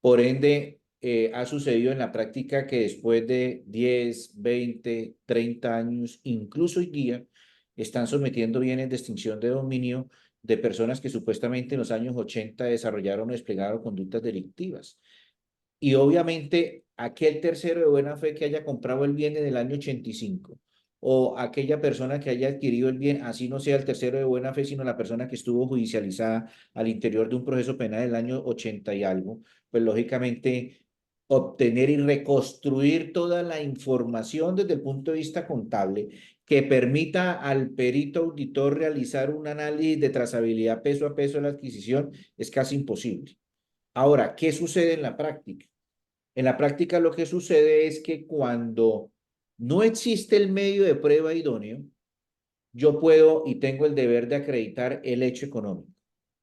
Por ende, ha sucedido en la práctica que después de 10, 20, 30 años, incluso hoy día, están sometiendo bienes de extinción de dominio de personas que supuestamente en los años 80 desarrollaron o desplegaron conductas delictivas. Y obviamente aquel tercero de buena fe que haya comprado el bien en el año 85 o aquella persona que haya adquirido el bien, así no sea el tercero de buena fe, sino la persona que estuvo judicializada al interior de un proceso penal del año 80 y algo, pues lógicamente obtener y reconstruir toda la información desde el punto de vista contable que permita al perito auditor realizar un análisis de trazabilidad peso a peso de la adquisición es casi imposible. Ahora, ¿qué sucede en la práctica? En la práctica lo que sucede es que cuando no existe el medio de prueba idóneo, yo puedo y tengo el deber de acreditar el hecho económico.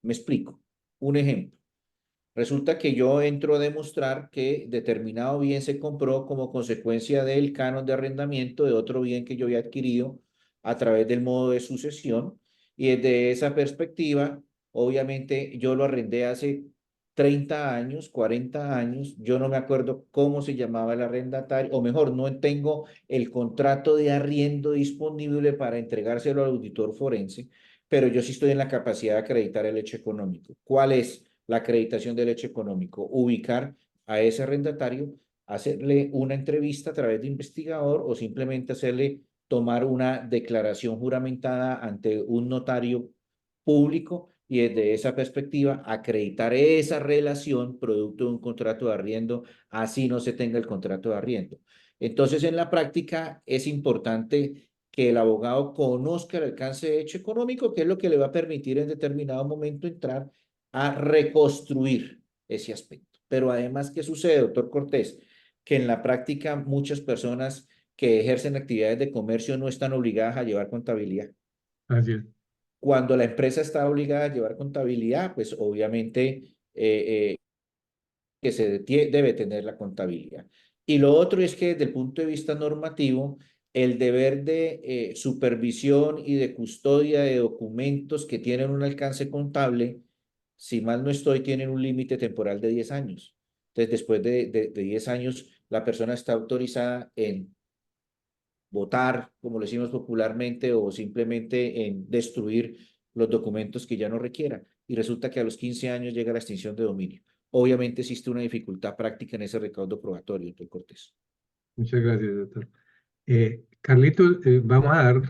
Me explico. Un ejemplo. Resulta que yo entro a demostrar que determinado bien se compró como consecuencia del canon de arrendamiento de otro bien que yo había adquirido a través del modo de sucesión. Y desde esa perspectiva, obviamente yo lo arrendé hace 30 años, 40 años. Yo no me acuerdo cómo se llamaba el arrendatario, o mejor, no tengo el contrato de arriendo disponible para entregárselo al auditor forense, pero yo sí estoy en la capacidad de acreditar el hecho económico. ¿Cuál es? La acreditación del hecho económico, ubicar a ese arrendatario, hacerle una entrevista a través de investigador o simplemente hacerle tomar una declaración juramentada ante un notario público y desde esa perspectiva acreditar esa relación producto de un contrato de arriendo, así no se tenga el contrato de arriendo. Entonces, en la práctica es importante que el abogado conozca el alcance de hecho económico, que es lo que le va a permitir en determinado momento entrar a reconstruir ese aspecto. Pero además, ¿qué sucede, doctor Cortés? Que en la práctica muchas personas que ejercen actividades de comercio no están obligadas a llevar contabilidad. Así es. Cuando la empresa está obligada a llevar contabilidad, pues obviamente que se debe tener la contabilidad. Y lo otro es que desde el punto de vista normativo, el deber de supervisión y de custodia de documentos que tienen un alcance contable, si mal no estoy, tienen un límite temporal de 10 años. Entonces, después de 10 años, la persona está autorizada en votar, como lo decimos popularmente, o simplemente en destruir los documentos que ya no requiera. Y resulta que a los 15 años llega la extinción de dominio. Obviamente existe una dificultad práctica en ese recaudo probatorio, doctor Cortés. Muchas gracias, doctor. Carlitos, vamos a dar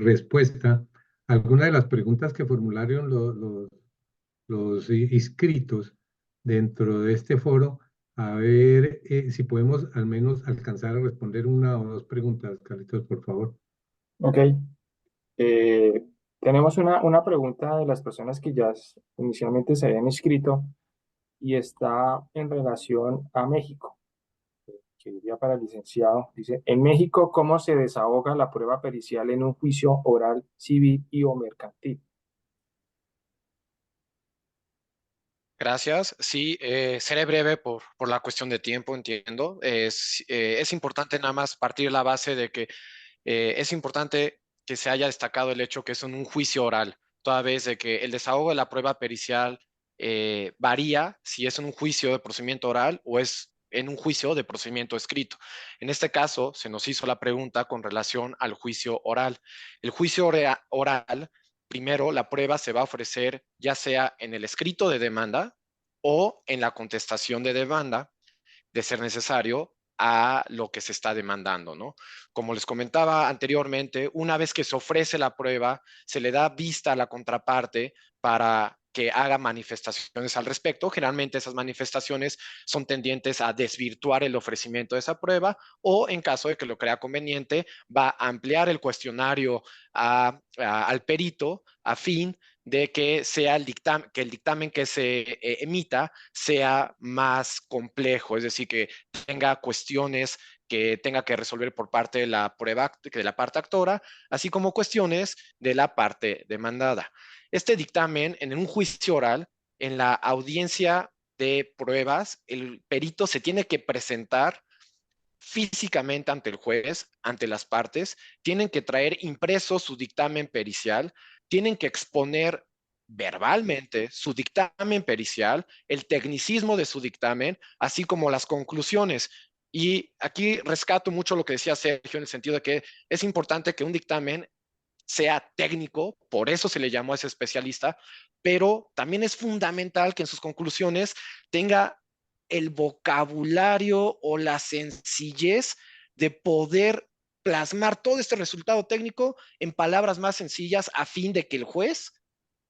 respuesta a algunas de las preguntas que formularon los inscritos dentro de este foro, a ver si podemos al menos alcanzar a responder una o dos preguntas, Carlitos, por favor. Ok. Eh, Tenemos una pregunta de las personas que ya inicialmente se habían inscrito y está en relación a México, que iría para el licenciado. Dice, en México, ¿cómo se desahoga la prueba pericial en un juicio oral, civil y o mercantil? Gracias. Sí, seré breve por la cuestión de tiempo, entiendo. Es importante nada más partir de la base de que es importante que se haya destacado el hecho que es en un juicio oral, toda vez de que el desahogo de la prueba pericial varía si es en un juicio de procedimiento oral o es en un juicio de procedimiento escrito. En este caso, se nos hizo la pregunta con relación al juicio oral. El juicio oral, primero, la prueba se va a ofrecer ya sea en el escrito de demanda o en la contestación de demanda, de ser necesario, a lo que se está demandando, ¿no? Como les comentaba anteriormente, una vez que se ofrece la prueba, se le da vista a la contraparte para que haga manifestaciones al respecto. Generalmente esas manifestaciones son tendientes a desvirtuar el ofrecimiento de esa prueba o en caso de que lo crea conveniente, va a ampliar el cuestionario al perito a fin de que sea que el dictamen que se emita sea más complejo, es decir, que tenga cuestiones que tenga que resolver por parte de la prueba, de la parte actora, así como cuestiones de la parte demandada. Este dictamen, en un juicio oral, en la audiencia de pruebas, el perito se tiene que presentar físicamente ante el juez, ante las partes, tienen que traer impreso su dictamen pericial, tienen que exponer verbalmente su dictamen pericial, el tecnicismo de su dictamen, así como las conclusiones. Y aquí rescato mucho lo que decía Sergio en el sentido de que es importante que un dictamen sea técnico, por eso se le llamó a ese especialista, pero también es fundamental que en sus conclusiones tenga el vocabulario o la sencillez de poder plasmar todo este resultado técnico en palabras más sencillas a fin de que el juez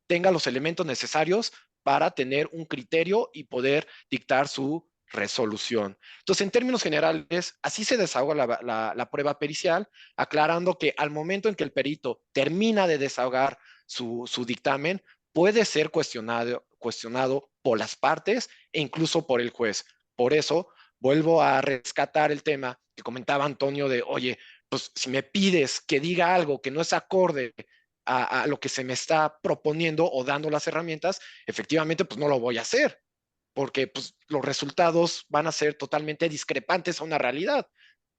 tenga los elementos necesarios para tener un criterio y poder dictar su resolución. Entonces, en términos generales, así se desahoga la prueba pericial, aclarando que al momento en que el perito termina de desahogar su dictamen, puede ser cuestionado por las partes e incluso por el juez. Por eso, vuelvo a rescatar el tema que comentaba Antonio de, oye, pues si me pides que diga algo que no es acorde a lo que se me está proponiendo o dando las herramientas, efectivamente, pues no lo voy a hacer, porque pues, los resultados van a ser totalmente discrepantes a una realidad.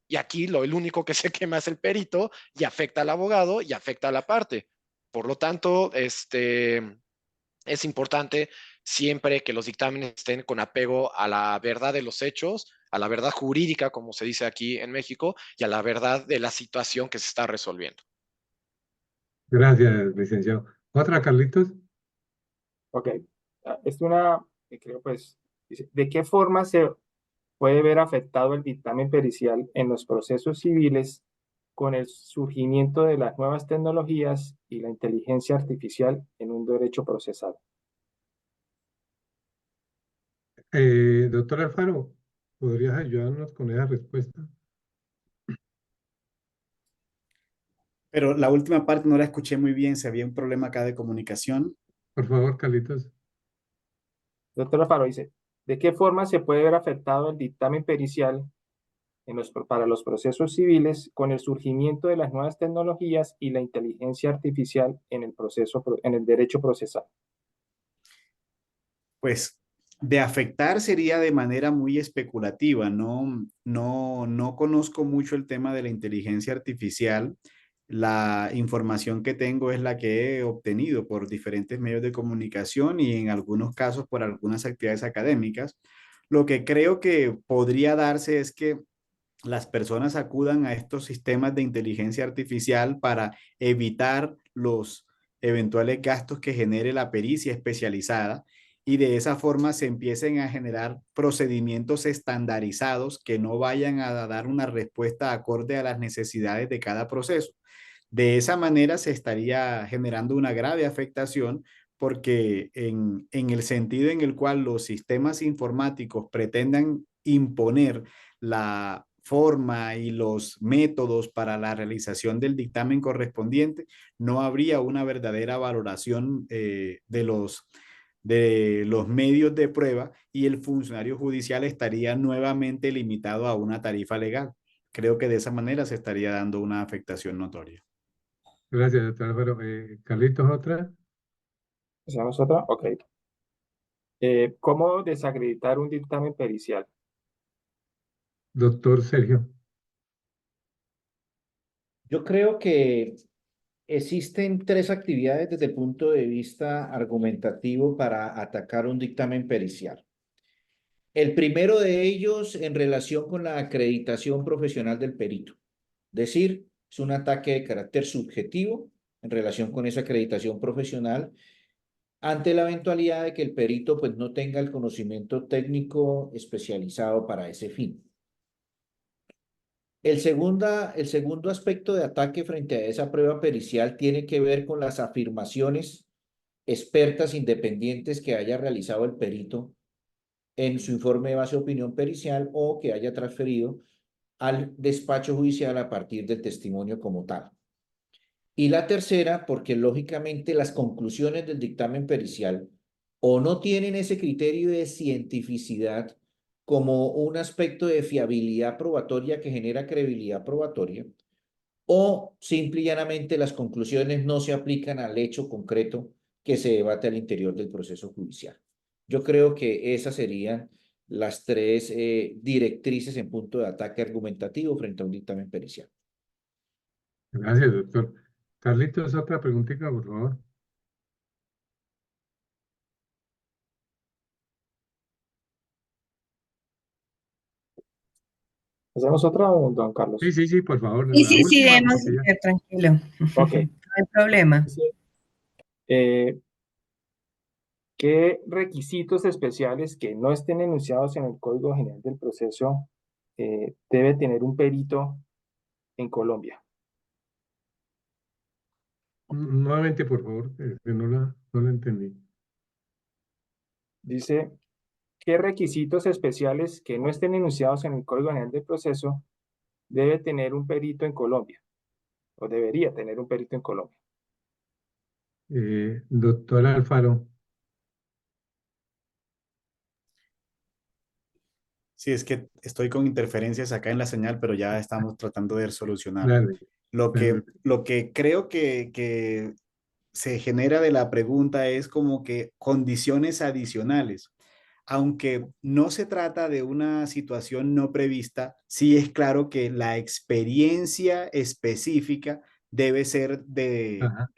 Y aquí el único que se quema es el perito y afecta al abogado y afecta a la parte. Por lo tanto, es importante siempre que los dictámenes estén con apego a la verdad de los hechos, a la verdad jurídica, como se dice aquí en México, y a la verdad de la situación que se está resolviendo. Gracias, licenciado. ¿Otra, Carlitos? Ok. Es una, creo pues, dice, ¿de qué forma se puede ver afectado el dictamen pericial en los procesos civiles con el surgimiento de las nuevas tecnologías y la inteligencia artificial en un derecho procesal? Doctor Alfaro, ¿podrías ayudarnos con esa respuesta? Pero la última parte no la escuché muy bien, si había un problema acá de comunicación. Por favor, Carlitos. Doctor Alfaro dice, ¿de qué forma se puede ver afectado el dictamen pericial para los procesos civiles con el surgimiento de las nuevas tecnologías y la inteligencia artificial en en el derecho procesal? Pues de afectar sería de manera muy especulativa, no conozco mucho el tema de la inteligencia artificial. La información que tengo es la que he obtenido por diferentes medios de comunicación y en algunos casos por algunas actividades académicas. Lo que creo que podría darse es que las personas acudan a estos sistemas de inteligencia artificial para evitar los eventuales gastos que genere la pericia especializada y de esa forma se empiecen a generar procedimientos estandarizados que no vayan a dar una respuesta acorde a las necesidades de cada proceso. De esa manera se estaría generando una grave afectación porque en el sentido en el cual los sistemas informáticos pretendan imponer la forma y los métodos para la realización del dictamen correspondiente, no habría una verdadera valoración de los medios de prueba y el funcionario judicial estaría nuevamente limitado a una tarifa legal. Creo que de esa manera se estaría dando una afectación notoria. Gracias, doctor Álvaro. Carlitos, otra. ¿Hacemos otra? Ok. ¿Cómo desacreditar un dictamen pericial? Doctor Sergio. Yo creo que existen tres actividades desde el punto de vista argumentativo para atacar un dictamen pericial. El primero de ellos en relación con la acreditación profesional del perito. Es decir, es un ataque de carácter subjetivo en relación con esa acreditación profesional ante la eventualidad de que el perito pues no tenga el conocimiento técnico especializado para ese fin. El segundo aspecto de ataque frente a esa prueba pericial tiene que ver con las afirmaciones expertas independientes que haya realizado el perito en su informe de base de opinión pericial o que haya transferido al despacho judicial a partir del testimonio como tal. Y la tercera, porque lógicamente las conclusiones del dictamen pericial o no tienen ese criterio de cientificidad como un aspecto de fiabilidad probatoria que genera credibilidad probatoria, o simple y llanamente las conclusiones no se aplican al hecho concreto que se debate al interior del proceso judicial. Yo creo que esas serían las tres directrices en punto de ataque argumentativo frente a un dictamen pericial. Gracias, doctor. Carlitos, otra preguntita, por favor. ¿Hacemos otra, don Carlos? Sí, por favor. Sí, La sí, sí, última, demos, porque ya. tranquilo. Ok. No hay problema. Dice, ¿qué requisitos especiales que no estén enunciados en el Código General del Proceso debe tener un perito en Colombia? Nuevamente, por favor, que no la entendí. Dice, ¿qué requisitos especiales que no estén enunciados en el Código General del Proceso debe tener un perito en Colombia? O debería tener un perito en Colombia. Doctor Alfaro. Sí, es que estoy con interferencias acá en la señal, pero ya estamos tratando de solucionarlo. Dale, Lo que creo que se genera de la pregunta es como que condiciones adicionales. Aunque no se trata de una situación no prevista, sí es claro que la experiencia específica debe ser Ajá.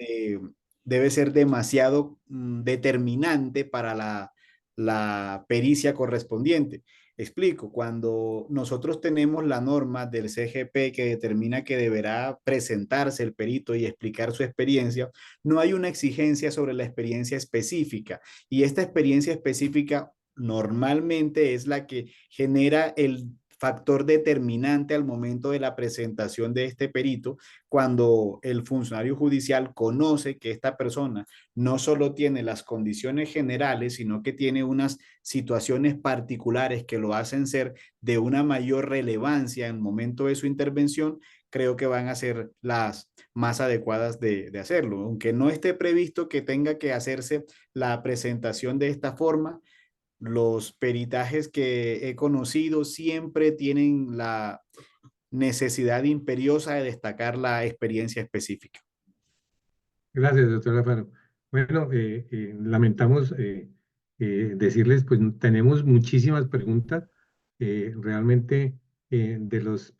debe ser demasiado determinante para la pericia correspondiente. Explico, cuando nosotros tenemos la norma del CGP que determina que deberá presentarse el perito y explicar su experiencia, no hay una exigencia sobre la experiencia específica y esta experiencia específica normalmente es la que genera el factor determinante al momento de la presentación de este perito, cuando el funcionario judicial conoce que esta persona no solo tiene las condiciones generales, sino que tiene unas situaciones particulares que lo hacen ser de una mayor relevancia en el momento de su intervención, creo que van a ser las más adecuadas de hacerlo. Aunque no esté previsto que tenga que hacerse la presentación de esta forma, los peritajes que he conocido siempre tienen la necesidad imperiosa de destacar la experiencia específica. Gracias, doctor Alfaro. Bueno, lamentamos decirles, pues tenemos muchísimas preguntas. Realmente de los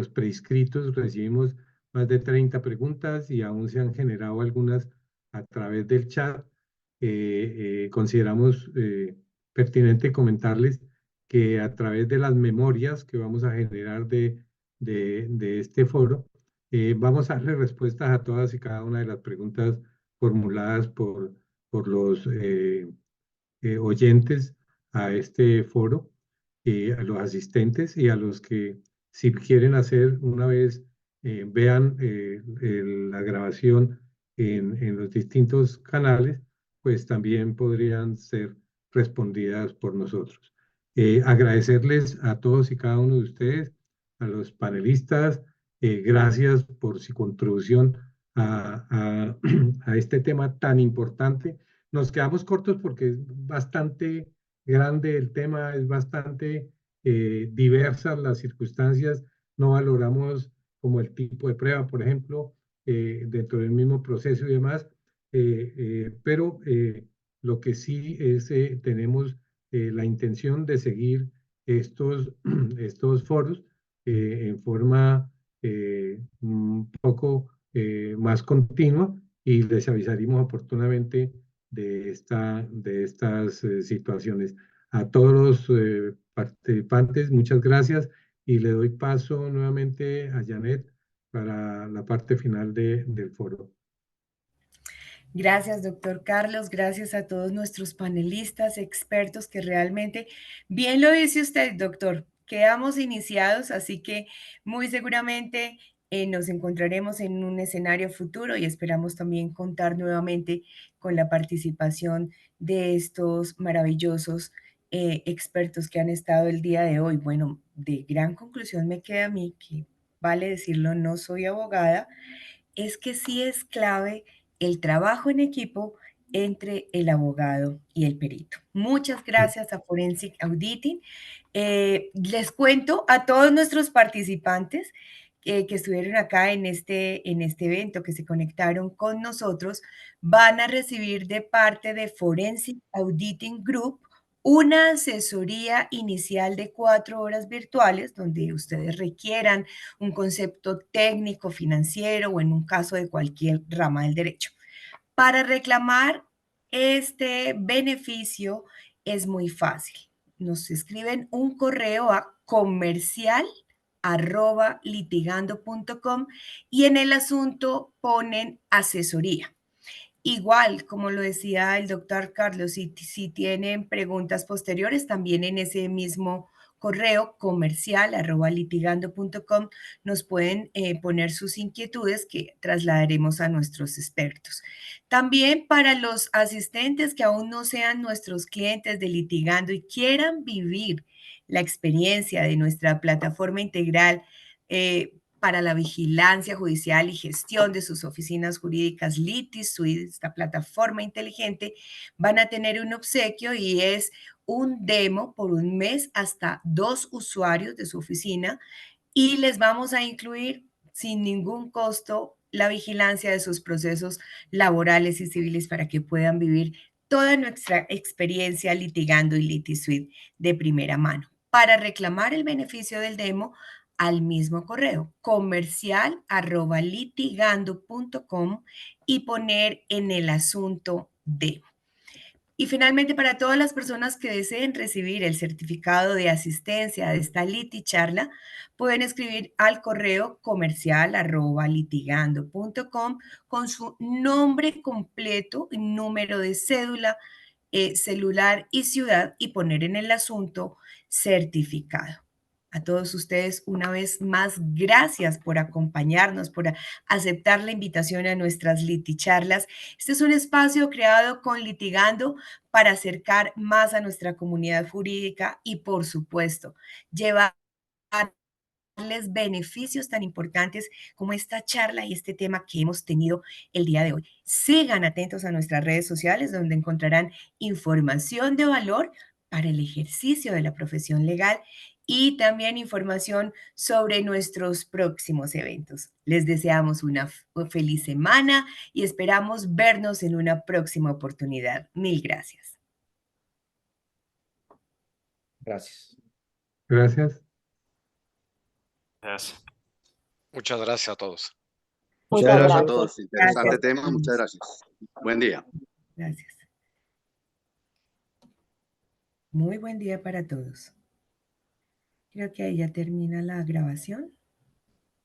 prescritos recibimos más de 30 preguntas y aún se han generado algunas a través del chat. Consideramos pertinente comentarles que a través de las memorias que vamos a generar de este foro, vamos a darle respuestas a todas y cada una de las preguntas formuladas por los oyentes a este foro, a los asistentes y a los que si quieren hacer una vez, vean la grabación en los distintos canales, pues también podrían ser respondidas por nosotros. Agradecerles a todos y cada uno de ustedes, a los panelistas, gracias por su contribución a este tema tan importante. Nos quedamos cortos porque es bastante grande el tema, es bastante diversas las circunstancias, no valoramos como el tipo de prueba, por ejemplo, dentro del mismo proceso y demás, pero lo que sí es, tenemos la intención de seguir estos foros en forma un poco más continua y les avisaremos oportunamente de estas situaciones. A todos los participantes, muchas gracias y le doy paso nuevamente a Janet para la parte final del foro. Gracias, doctor Carlos. Gracias a todos nuestros panelistas, expertos que realmente, bien lo dice usted, doctor, quedamos iniciados, así que muy seguramente nos encontraremos en un escenario futuro y esperamos también contar nuevamente con la participación de estos maravillosos expertos que han estado el día de hoy. Bueno, de gran conclusión me queda a mí que, vale decirlo, no soy abogada, es que sí es clave el trabajo en equipo entre el abogado y el perito. Muchas gracias a Forensic Auditing. Les cuento a todos nuestros participantes que estuvieron acá en este evento, que se conectaron con nosotros, van a recibir de parte de Forensic Auditing Group una asesoría inicial de 4 horas virtuales donde ustedes requieran un concepto técnico, financiero o en un caso de cualquier rama del derecho. Para reclamar este beneficio es muy fácil. Nos escriben un correo a comercial@litigando.com y en el asunto ponen asesoría. Igual, como lo decía el doctor Carlos, si tienen preguntas posteriores, también en ese mismo correo comercial@litigando.com nos pueden poner sus inquietudes que trasladaremos a nuestros expertos. También para los asistentes que aún no sean nuestros clientes de Litigando y quieran vivir la experiencia de nuestra plataforma integral, para la vigilancia judicial y gestión de sus oficinas jurídicas LitiSuite, esta plataforma inteligente, van a tener un obsequio y es un demo por un mes hasta 2 usuarios de su oficina y les vamos a incluir sin ningún costo la vigilancia de sus procesos laborales y civiles para que puedan vivir toda nuestra experiencia litigando y LitiSuite de primera mano. Para reclamar el beneficio del demo, al mismo correo, comercial@litigando.com y poner en el asunto demo. Y finalmente, para todas las personas que deseen recibir el certificado de asistencia de esta liticharla, pueden escribir al correo comercial@litigando.com con su nombre completo, número de cédula, celular y ciudad y poner en el asunto certificado. A todos ustedes, una vez más, gracias por acompañarnos, por aceptar la invitación a nuestras liticharlas. Este es un espacio creado con Litigando para acercar más a nuestra comunidad jurídica y, por supuesto, llevarles beneficios tan importantes como esta charla y este tema que hemos tenido el día de hoy. Sigan atentos a nuestras redes sociales donde encontrarán información de valor para el ejercicio de la profesión legal y también información sobre nuestros próximos eventos. Les deseamos una feliz semana y esperamos vernos en una próxima oportunidad. Mil gracias. Gracias. Gracias. Gracias. Muchas gracias a todos. Muchas Muchas gracias a gracias. todos. Interesante Gracias. tema. Muchas gracias. Buen día. Gracias. Muy buen día para todos. Creo que ahí ya termina la grabación.